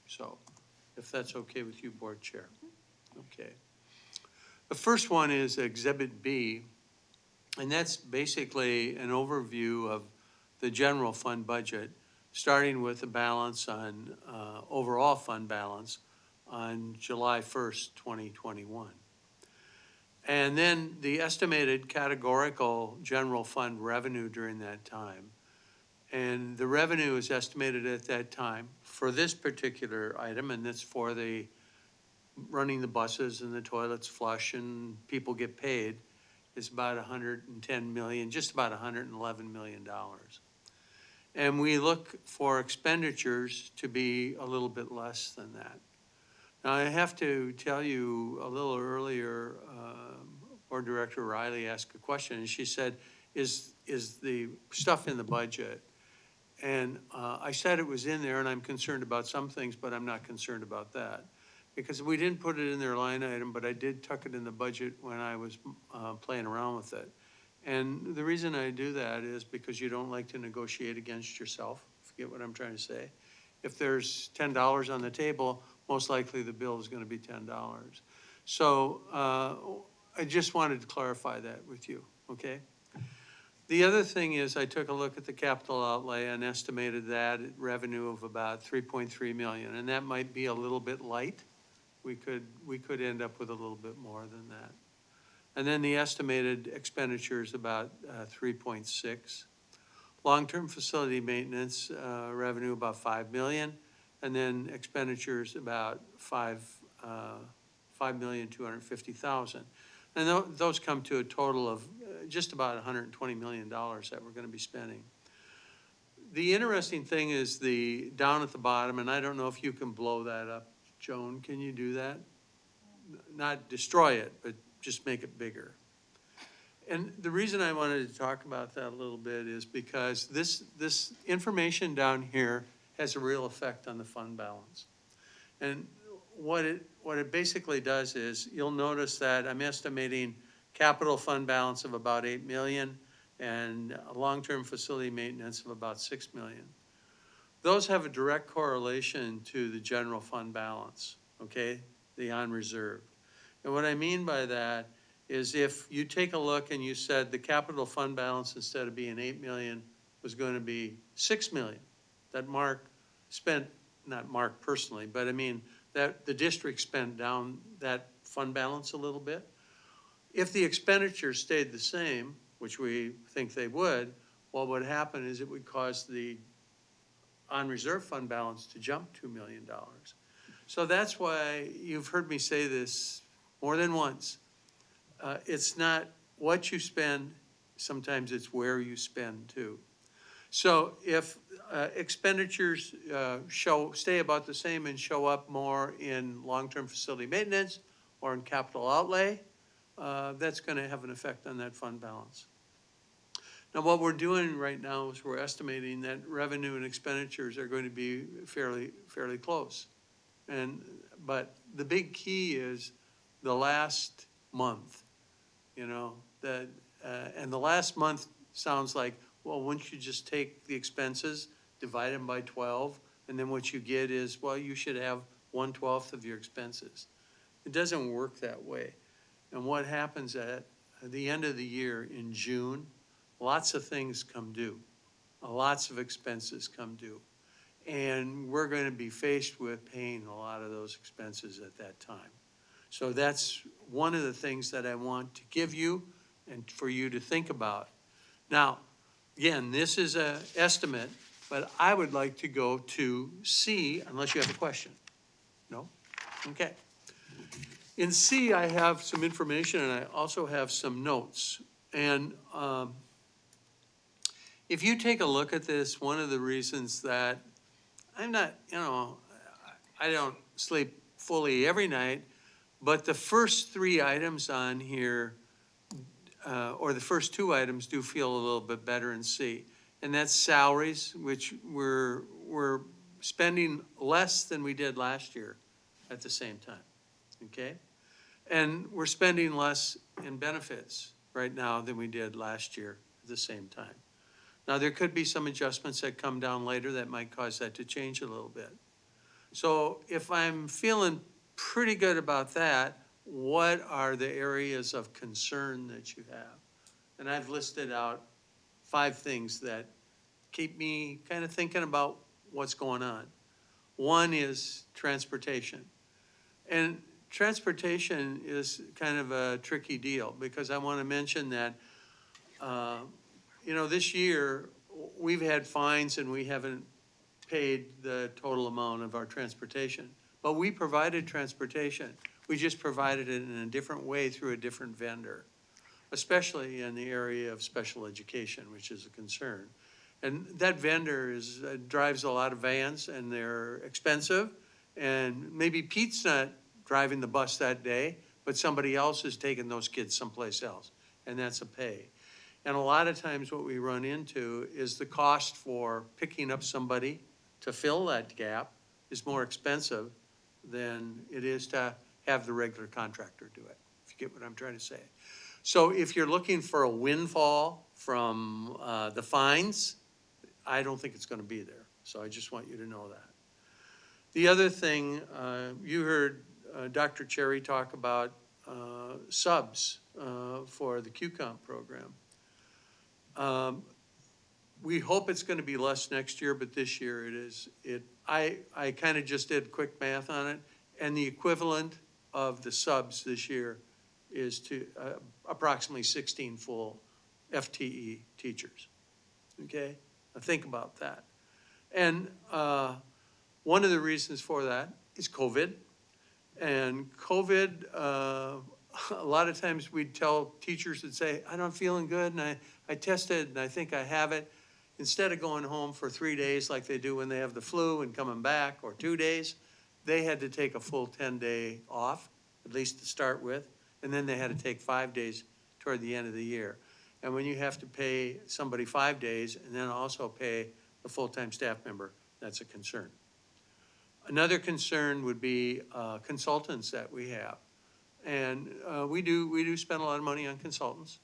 So if that's okay with you, Board Chair. Okay. The first one is Exhibit B, and that's basically an overview of the general fund budget, starting with the balance on overall fund balance on July 1st, 2021. And then the estimated categorical general fund revenue during that time. And the revenue is estimated at that time for this particular item, and it's for the running the buses and the toilets flush and people get paid, is about 110 million, just about $111 million. And we look for expenditures to be a little bit less than that. Now, I have to tell you, a little earlier, Board Director Riley asked a question, and she said, is the stuff in the budget? And I said it was in there, and I'm concerned about some things, but I'm not concerned about that. Because we didn't put it in their line item, but I did tuck it in the budget when I was playing around with it. And the reason I do that is because you don't like to negotiate against yourself, if you get what I'm trying to say. If there's $10 on the table, most likely the bill is gonna be $10. So I just wanted to clarify that with you, okay? The other thing is I took a look at the capital outlay and estimated that at revenue of about 3.3 million, and that might be a little bit light. We could end up with a little bit more than that. And then the estimated expenditure is about 3.6. Long-term facility maintenance revenue about 5 million, and then expenditures about 5,250,000. And those come to a total of just about $120 million that we're gonna be spending. The interesting thing is down at the bottom, and I don't know if you can blow that up, Joan, can you do that? Not destroy it, but just make it bigger. And the reason I wanted to talk about that a little bit is because this information down here has a real effect on the fund balance. And what it basically does is, you'll notice that I'm estimating capital fund balance of about 8 million and a long-term facility maintenance of about 6 million. Those have a direct correlation to the general fund balance, okay? The unreserved. And what I mean by that is if you take a look and you said the capital fund balance, instead of being 8 million, was going to be 6 million, that Mark spent, not Mark personally, but I mean, that the district spent down that fund balance a little bit. If the expenditures stayed the same, which we think they would, what would happen is it would cause the unreserved fund balance to jump $2 million. So that's why you've heard me say this more than once. It's not what you spend, sometimes it's where you spend too. So if expenditures stay about the same and show up more in long-term facility maintenance or in capital outlay, that's gonna have an effect on that fund balance. Now, what we're doing right now is we're estimating that revenue and expenditures are going to be fairly close. But the big key is the last month, you know, and the last month sounds like, well, wouldn't you just take the expenses, divide them by 12, and then what you get is, well, you should have 1/12 of your expenses. It doesn't work that way. And what happens at the end of the year in June, lots of things come due. Lots of expenses come due. And we're going to be faced with paying a lot of those expenses at that time. So that's one of the things that I want to give you and for you to think about. Now, again, this is an estimate, but I would like to go to C, unless you have a question. No? Okay. In C, I have some information and I also have some notes. And if you take a look at this, one of the reasons that I'm not, you know, I don't sleep fully every night, but the first 3 items on here, or the first 2 items do feel a little bit better in C. And that's salaries, which we're spending less than we did last year at the same time, okay? And we're spending less in benefits right now than we did last year at the same time. Now, there could be some adjustments that come down later that might cause that to change a little bit. So if I'm feeling pretty good about that, what are the areas of concern that you have? And I've listed out 5 things that keep me kind of thinking about what's going on. One is transportation. And transportation is kind of a tricky deal, because I want to mention that, this year, we've had fines and we haven't paid the total amount of our transportation. But we provided transportation. We just provided it in a different way through a different vendor, especially in the area of special education, which is a concern. And that vendor drives a lot of vans, and they're expensive. And maybe Pete's not driving the bus that day, but somebody else is taking those kids someplace else, and that's a pay. And a lot of times what we run into is the cost for picking up somebody to fill that gap is more expensive than it is to have the regular contractor do it, if you get what I'm trying to say. So if you're looking for a windfall from the fines, I don't think it's gonna be there. So I just want you to know that. The other thing, you heard Dr. Cherry talk about subs for the QComp program. We hope it's gonna be less next year, but this year it is. I kind of just did quick math on it, and the equivalent of the subs this year is to approximately 16 full FTE teachers, okay? Now think about that. And one of the reasons for that is COVID. And COVID, a lot of times we'd tell teachers that say, I'm not feeling good, and I tested and I think I have it. Instead of going home for 3 days like they do when they have the flu and coming back, or 2 days, they had to take a full 10-day off, at least to start with, and then they had to take 5 days toward the end of the year. And when you have to pay somebody 5 days and then also pay a full-time staff member, that's a concern. Another concern would be consultants that we have. And we do spend a lot of money on consultants,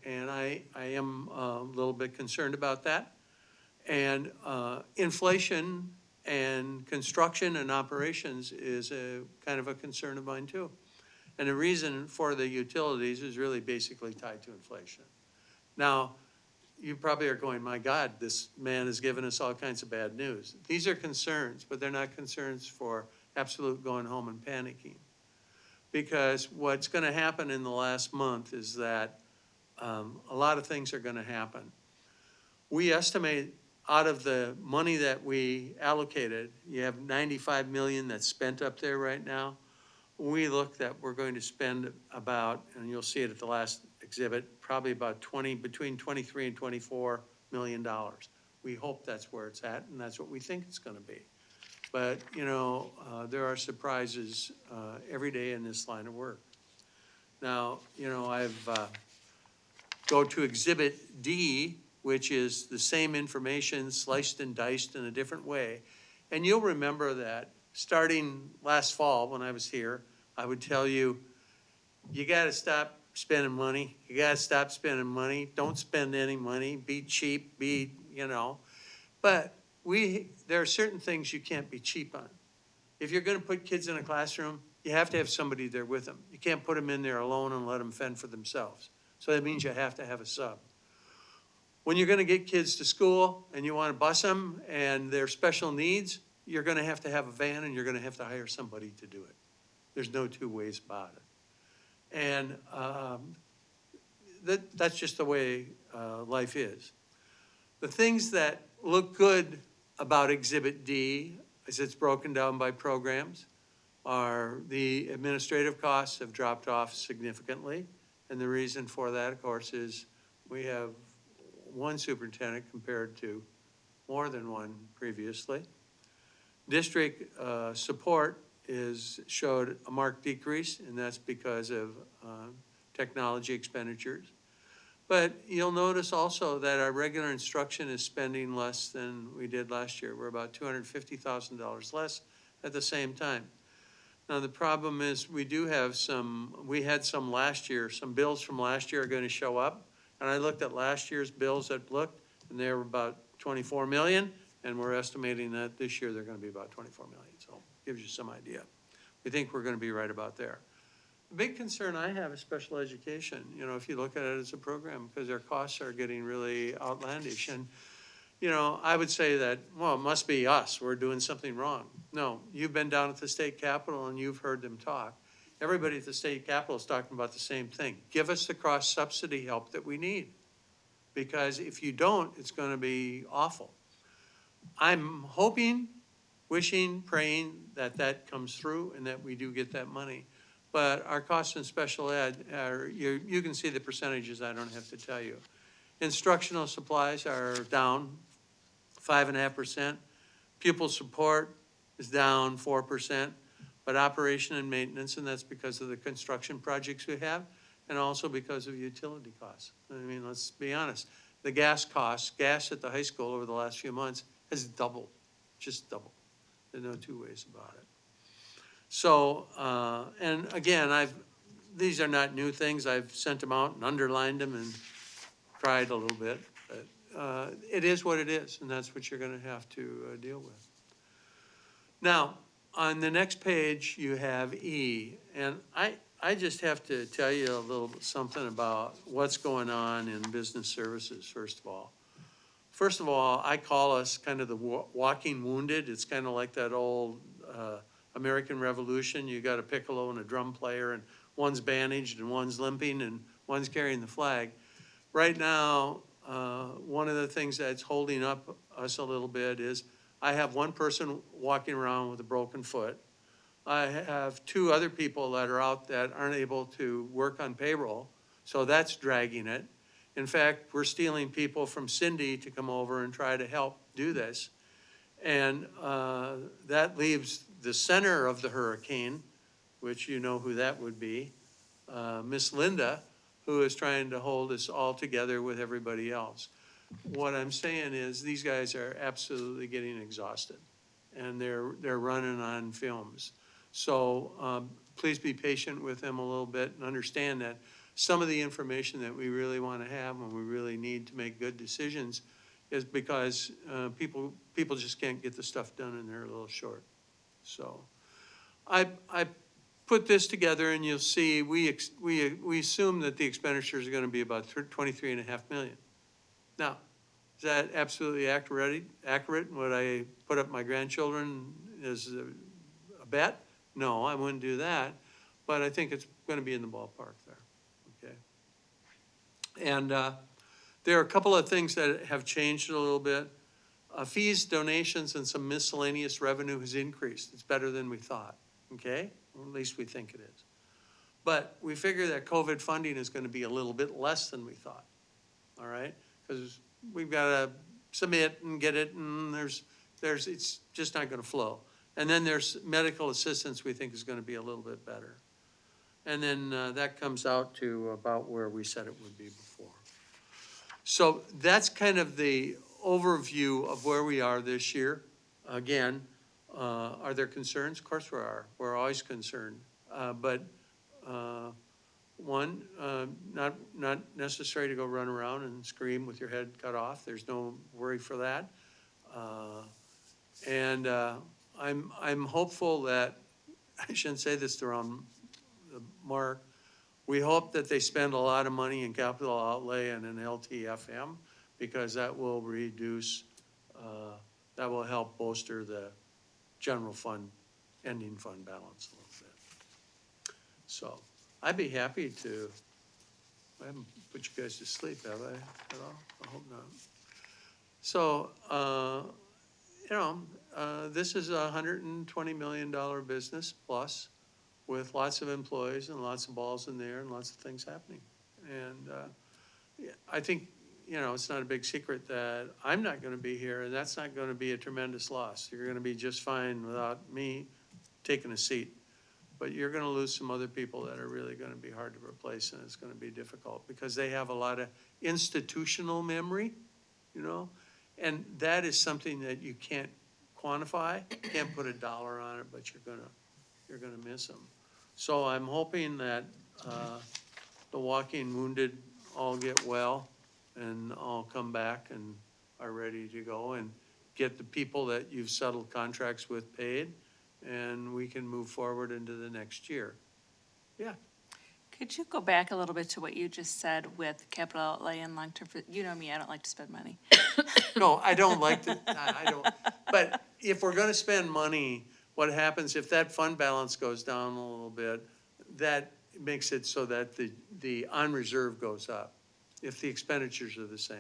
and I am a little bit concerned about that. And inflation and construction and operations is a kind of a concern of mine too. And the reason for the utilities is really basically tied to inflation. Now, you probably are going, my God, this man has given us all kinds of bad news. These are concerns, but they're not concerns for absolute going home and panicking. Because what's gonna happen in the last month is that a lot of things are gonna happen. We estimate out of the money that we allocated, you have 95 million that's spent up there right now. We look that we're going to spend about, and you'll see it at the last exhibit, probably about between 23 and 24 million dollars. We hope that's where it's at, and that's what we think it's gonna be. But, there are surprises every day in this line of work. Now, I've go to Exhibit D, which is the same information sliced and diced in a different way. And you'll remember that starting last fall when I was here, I would tell you, you gotta stop spending money. You gotta stop spending money. Don't spend any money. Be cheap, But there are certain things you can't be cheap on. If you're gonna put kids in a classroom, you have to have somebody there with them. You can't put them in there alone and let them fend for themselves. So that means you have to have a sub. When you're gonna get kids to school and you wanna bus them and they're special needs, you're gonna have to have a van and you're gonna have to hire somebody to do it. There's no two ways about it. And that's just the way life is. The things that look good about Exhibit D, as it's broken down by programs, are the administrative costs have dropped off significantly. And the reason for that, of course, is we have one superintendent compared to more than one previously. District support showed a marked decrease, and that's because of technology expenditures. But you'll notice also that our regular instruction is spending less than we did last year. We're about $250,000 less at the same time. Now, the problem is we had some last year, some bills from last year are gonna show up. And I looked at last year's bills and they were about 24 million, and we're estimating that this year they're gonna be about 24 million. So it gives you some idea. We think we're gonna be right about there. The big concern I have is special education, if you look at it as a program, because their costs are getting really outlandish. And, I would say that, well, it must be us, we're doing something wrong. No, you've been down at the state capitol and you've heard them talk. everybody at the state capitol is talking about the same thing. Give us the cross-subsidy help that we need. Because if you don't, it's gonna be awful. I'm hoping, wishing, praying that that comes through and that we do get that money. But our costs in special ed are, you can see the percentages, I don't have to tell you. Instructional supplies are down 5.5%. Pupil support is down 4%, but operation and maintenance, and that's because of the construction projects we have, and also because of utility costs. I mean, let's be honest. The gas costs, gas at the high school over the last few months has doubled, just doubled. There's no two ways about it. So, and again, these are not new things. I've sent them out and underlined them and cried a little bit. But it is what it is, and that's what you're gonna have to deal with. Now, on the next page, you have E, and I just have to tell you a little something about what's going on in business services, first of all. First of all, I call us kind of the walking wounded. It's kind of like that old American Revolution. You got a piccolo and a drum player, and one's bandaged and one's limping and one's carrying the flag. Right now, one of the things that's holding up us a little bit is I have one person walking around with a broken foot. I have two other people that are out that aren't able to work on payroll, so that's dragging it. In fact, we're stealing people from Cindy to come over and try to help do this. And that leaves the center of the hurricane, which you know who that would be, Miss Linda, who is trying to hold us all together with everybody else. What I'm saying is these guys are absolutely getting exhausted, and they're running on fumes. So please be patient with them a little bit and understand that some of the information that we really want to have and we really need to make good decisions is because people just can't get the stuff done and they're a little short. So I put this together and you'll see we assume that the expenditures are going to be about 23.5 million. Now, is that absolutely accurate? And would I put up my grandchildren as a bet? No, I wouldn't do that. But I think it's going to be in the ballpark there. Okay. And there are a couple of things that have changed a little bit. Fees, donations, and some miscellaneous revenue has increased. It's better than we thought. Okay, or at least we think it is. But we figure that COVID funding is going to be a little bit less than we thought. All right, because we've got to submit and get it, and it's just not going to flow. And then there's medical assistance we think is going to be a little bit better. And then that comes out to about where we said it would be before. So that's kind of the overview of where we are this year. Again, are there concerns? Of course there are. We're always concerned. But one, not necessary to go run around and scream with your head cut off. There's no worry for that. And I'm hopeful that, I shouldn't say this the wrong mark, we hope that they spend a lot of money in capital outlay and in LTFM, because that will reduce, that will help bolster the general fund, ending fund balance a little bit. So I'd be happy to, I haven't put you guys to sleep, have I, at all? I hope not. So, you know, this is a $120 million business plus, with lots of employees and lots of balls in there and lots of things happening. And I think, you know, it's not a big secret that I'm not going to be here, and that's not going to be a tremendous loss. You're going to be just fine without me taking a seat. But you're going to lose some other people that are really going to be hard to replace, and it's going to be difficult because they have a lot of institutional memory, you know, and that is something that you can't quantify, can't put a dollar on it, but you're gonna miss them. So I'm hoping that the walking wounded all get well and all come back and are ready to go and get the people that you've settled contracts with paid, and we can move forward into the next year. Yeah. Could you go back a little bit to what you just said with capital outlay and long-term, you know me, I don't like to spend money. No, I don't like to, I don't, but if we're gonna spend money, what happens if that fund balance goes down a little bit, that makes it so that the on-reserve goes up if the expenditures are the same.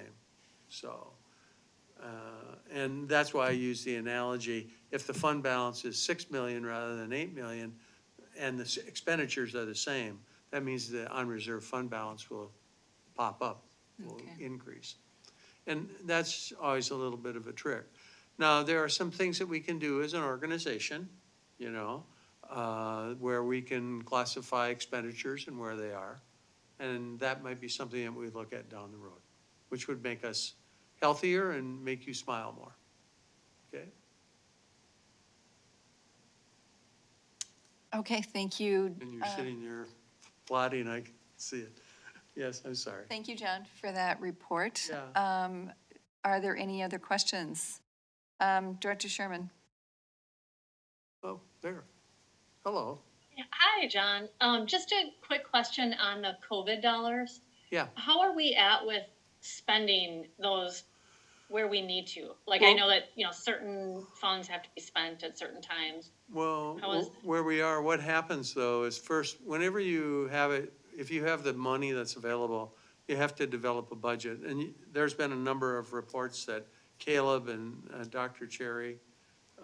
So, and that's why I use the analogy, if the fund balance is 6 million rather than 8 million, and the expenditures are the same, that means the on-reserve fund balance will pop up, will increase. And that's always a little bit of a trick. Now, there are some things that we can do as an organization, you know, where we can classify expenditures and where they are. And that might be something that we look at down the road, which would make us healthier and make you smile more. Okay? Okay, thank you. And you're sitting there plotting, I can see it. Yes, I'm sorry. Thank you, John, for that report. Yeah. Are there any other questions? Director Sherman? Oh, there. Hello. Hi, John. Just a quick question on the COVID dollars. Yeah. How are we at with spending those where we need to? Like, I Well- know that, certain funds have to be spent at certain times. Well, How is- where we are, what happens though is first, whenever you have it, if you have the money that's available, you have to develop a budget. And there's been a number of reports that Caleb and Dr. Cherry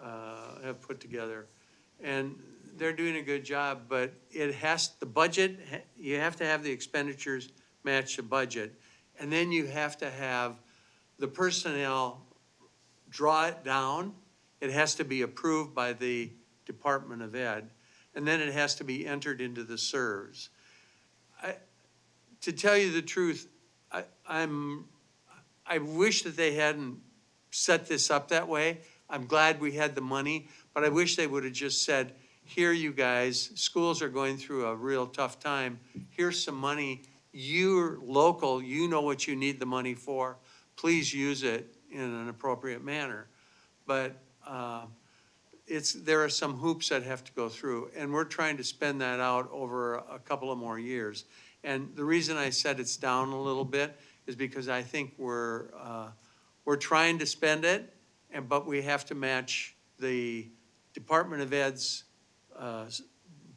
have put together. And they're doing a good job, but the budget, you have to have the expenditures match the budget. And then you have to have the personnel draw it down. It has to be approved by the Department of Ed, and then it has to be entered into the SERVs. To tell you the truth, I wish that they hadn't set this up that way. I'm glad we had the money, but I wish they would have just said, here, you guys, schools are going through a real tough time. Here's some money. You're local, you know what you need the money for. Please use it in an appropriate manner. But there are some hoops that have to go through, and we're trying to spend that out over a couple of more years. And the reason I said it's down a little bit is because I think we're trying to spend it, but we have to match the Department of Ed's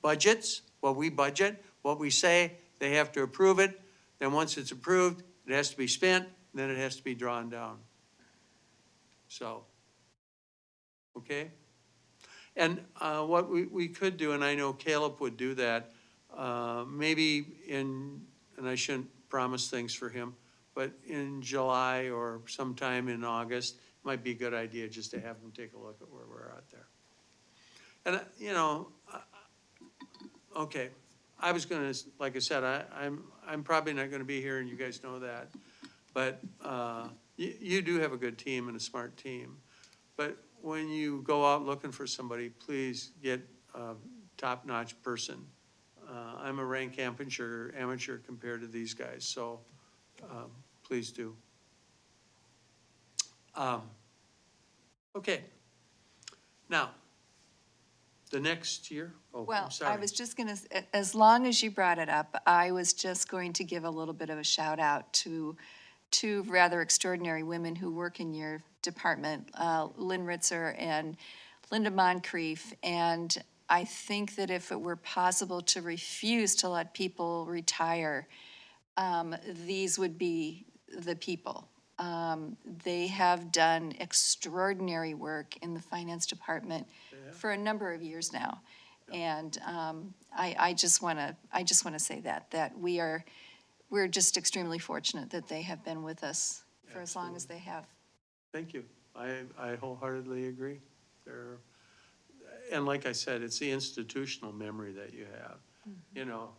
budgets, what we budget, what we say, they have to approve it. Then once it's approved, it has to be spent, then it has to be drawn down. So, okay? And what we could do, and I know Caleb would do that, maybe and I shouldn't promise things for him, but in July or sometime in August, might be a good idea just to have them take a look at where we're at there. And, okay, I was gonna, like I said, I'm probably not gonna be here, and you guys know that. But you do have a good team and a smart team. But when you go out looking for somebody, please get a top-notch person. I'm a rank amateur compared to these guys, so please do. Okay. Now, the next year, oh, Well, I'm sorry. I was just gonna, as long as you brought it up, I was just going to give a little bit of a shout out to two rather extraordinary women who work in your department, Lynn Ritzer and Linda Moncrief. And I think that if it were possible to refuse to let people retire, these would be the people. They have done extraordinary work in the finance department for a number of years now. And I just want to say that we're just extremely fortunate that they have been with us for as long as they have. Thank you. I wholeheartedly agree. And like I said, it's the institutional memory that you have. You know,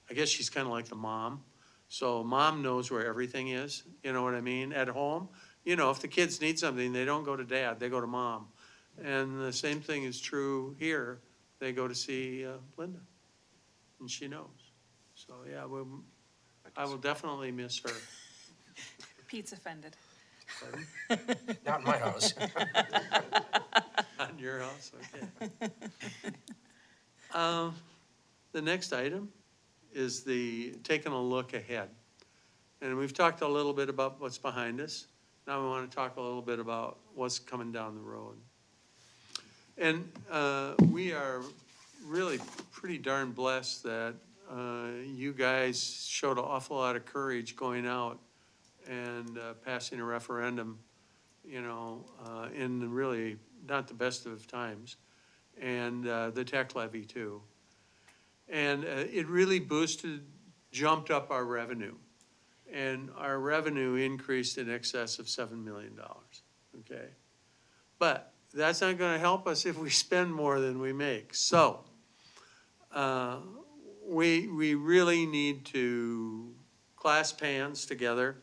I guess she's kind of like the mom. So mom knows where everything is, you know what I mean? At home, if the kids need something, they don't go to dad, they go to mom. And the same thing is true here. They go to see Linda, and she knows. So, yeah, I will definitely miss her. Pete's offended. Not in my house. Not in your house, okay. The next item is taking a look ahead. And we've talked a little bit about what's behind us. Now we want to talk a little bit about what's coming down the road. And we are really pretty darn blessed that you guys showed an awful lot of courage going out and passing a referendum, in really not the best of times, and the tech levy too. And it really jumped up our revenue. And our revenue increased in excess of $7 million, okay? But that's not gonna help us if we spend more than we make. So, we really need to clasp hands together,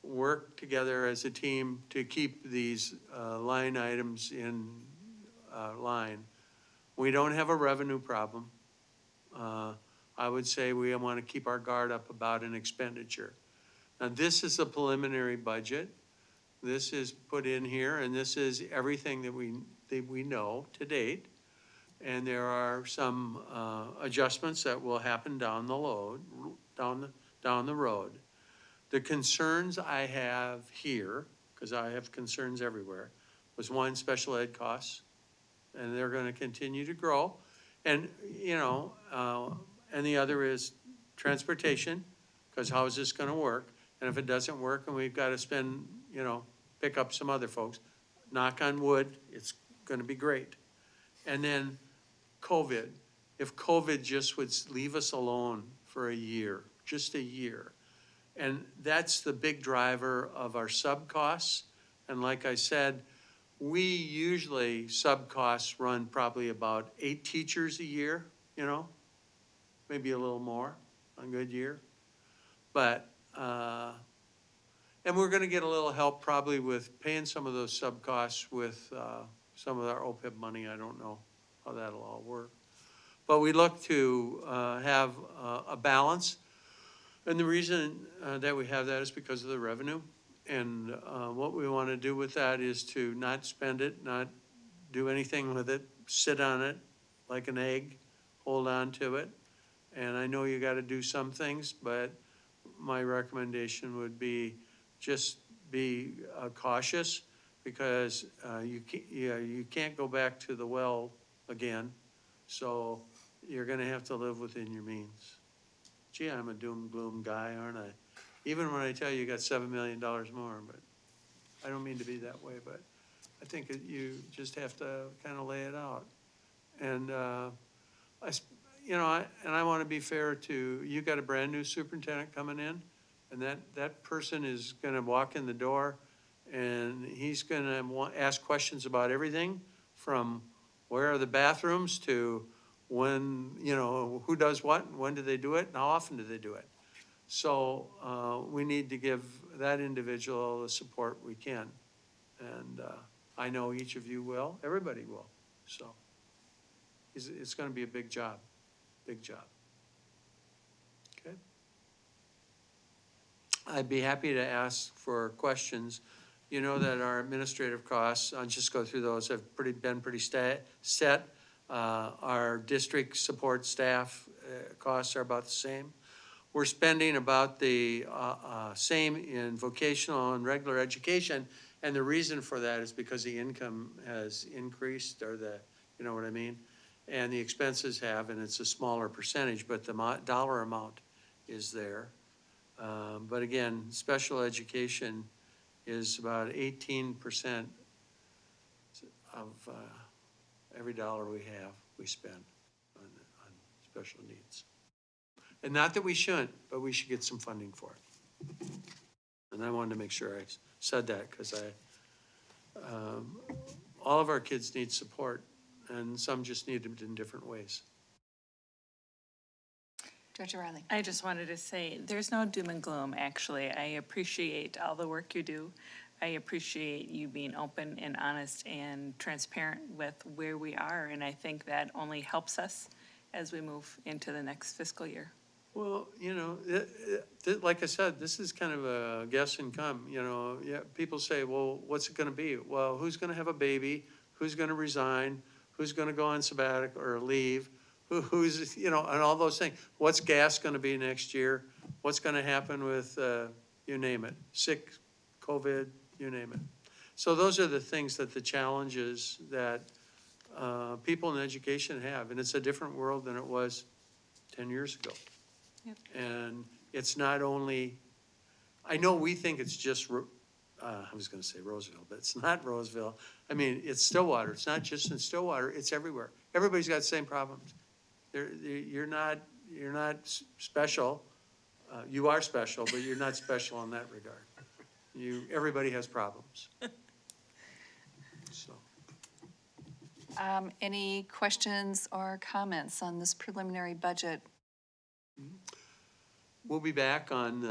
work together as a team to keep these line items in line. We don't have a revenue problem. I would say we want to keep our guard up about an expenditure. Now, this is a preliminary budget. This is put in here, and this is everything that we know to date. And there are some adjustments that will happen down the road. The concerns I have here, because I have concerns everywhere, was one, special ed costs, and they're gonna continue to grow. And, and the other is transportation, because how is this gonna work? And if it doesn't work and we've gotta spend, pick up some other folks, knock on wood, it's gonna be great. And then COVID, if COVID just would leave us alone for a year, just a year. And that's the big driver of our sub costs. And like I said, we usually, sub costs run probably about 8 teachers a year, maybe a little more on a good year. But, and we're gonna get a little help probably with paying some of those sub costs with some of our OPEB money. I don't know how that'll all work. But we look to have a balance. And the reason that we have that is because of the revenue. And what we want to do with that is to not spend it, not do anything with it, sit on it like an egg, hold on to it. And I know you got to do some things, but my recommendation would be just be cautious, because you can't go back to the well again. So you're going to have to live within your means. Gee, I'm a doom gloom guy, aren't I? Even when I tell you got $7 million more, but I don't mean to be that way, but I think you just have to kind of lay it out. And I want to be fair to, you got a brand new superintendent coming in, and that person is going to walk in the door and he's going to ask questions about everything from where are the bathrooms to when, who does what, and when do they do it, and how often do they do it. So we need to give that individual the support we can. And I know each of you will, everybody will. So it's gonna be a big job, big job. Okay? I'd be happy to ask for questions. You know that our administrative costs, I'll just go through those, have been pretty set. Our district support staff costs are about the same. We're spending about the same in vocational and regular education, and the reason for that is because the income has increased, or you know what I mean? And the expenses have, and it's a smaller percentage, but the dollar amount is there. But again, special education is about 18% of every dollar we spend on special needs. And not that we shouldn't, but we should get some funding for it. And I wanted to make sure I said that, because all of our kids need support, and some just need it in different ways. Director Riley. I just wanted to say, there's no doom and gloom, actually. I appreciate all the work you do. I appreciate you being open and honest and transparent with where we are, and I think that only helps us as we move into the next fiscal year. Well, like I said, this is kind of a guess and come, Yeah, people say, well, what's it gonna be? Well, who's gonna have a baby? Who's gonna resign? Who's gonna go on sabbatical or leave? Who's, and all those things. What's gas gonna be next year? What's gonna happen with, you name it, sick, COVID, you name it. So those are the things, that the challenges that people in education have, and it's a different world than it was 10 years ago. And it's not only, I know we think it's just, I was gonna say Roseville, but it's not Roseville. I mean, it's Stillwater. It's not just in Stillwater, it's everywhere. Everybody's got the same problems. You're not special. You are special, but you're not special in that regard. Everybody has problems. So. Any questions or comments on this preliminary budget? We'll be back on,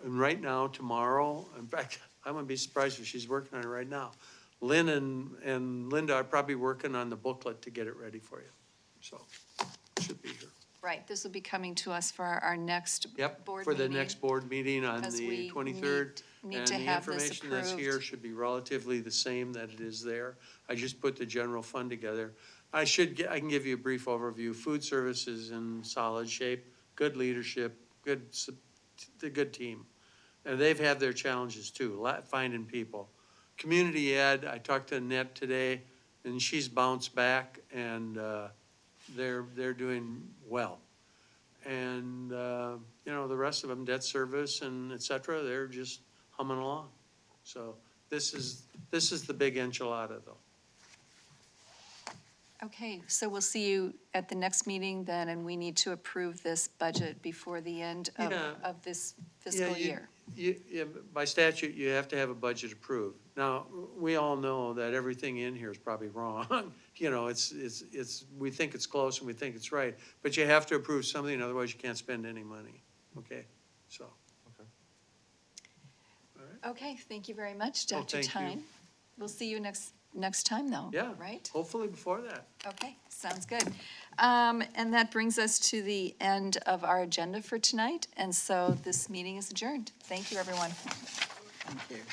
and right now, tomorrow, in fact, I wouldn't be surprised if she's working on it right now. Lynn and Linda are probably working on the booklet to get it ready for you. So, should be here. Right, this will be coming to us for our next Yep, board for meeting. the next board meeting on because the we 23rd. need to have this And the information that's here approved. should be relatively the same that it is there. I just put the general fund together. I can give you a brief overview. Food service is in solid shape, good leadership, the good team. And they've had their challenges too, finding people. Community ed, I talked to Annette today, and she's bounced back, and they're doing well. And, you know, the rest of them, debt service and et cetera, they're just humming along. So this is the big enchilada, though. Okay, so we'll see you at the next meeting then, and we need to approve this budget before the end Yeah. of this fiscal year. By statute, you have to have a budget approved. Now, we all know that everything in here is probably wrong. You know, we think it's close and we think it's right, but you have to approve something, otherwise you can't spend any money, okay? So. Okay, thank you very much, Oh, Dr. thank you. Tyne. We'll see you next time though, Yeah. right? Hopefully before that. Okay, sounds good. And that brings us to the end of our agenda for tonight, and so this meeting is adjourned. Thank you, everyone. Thank you.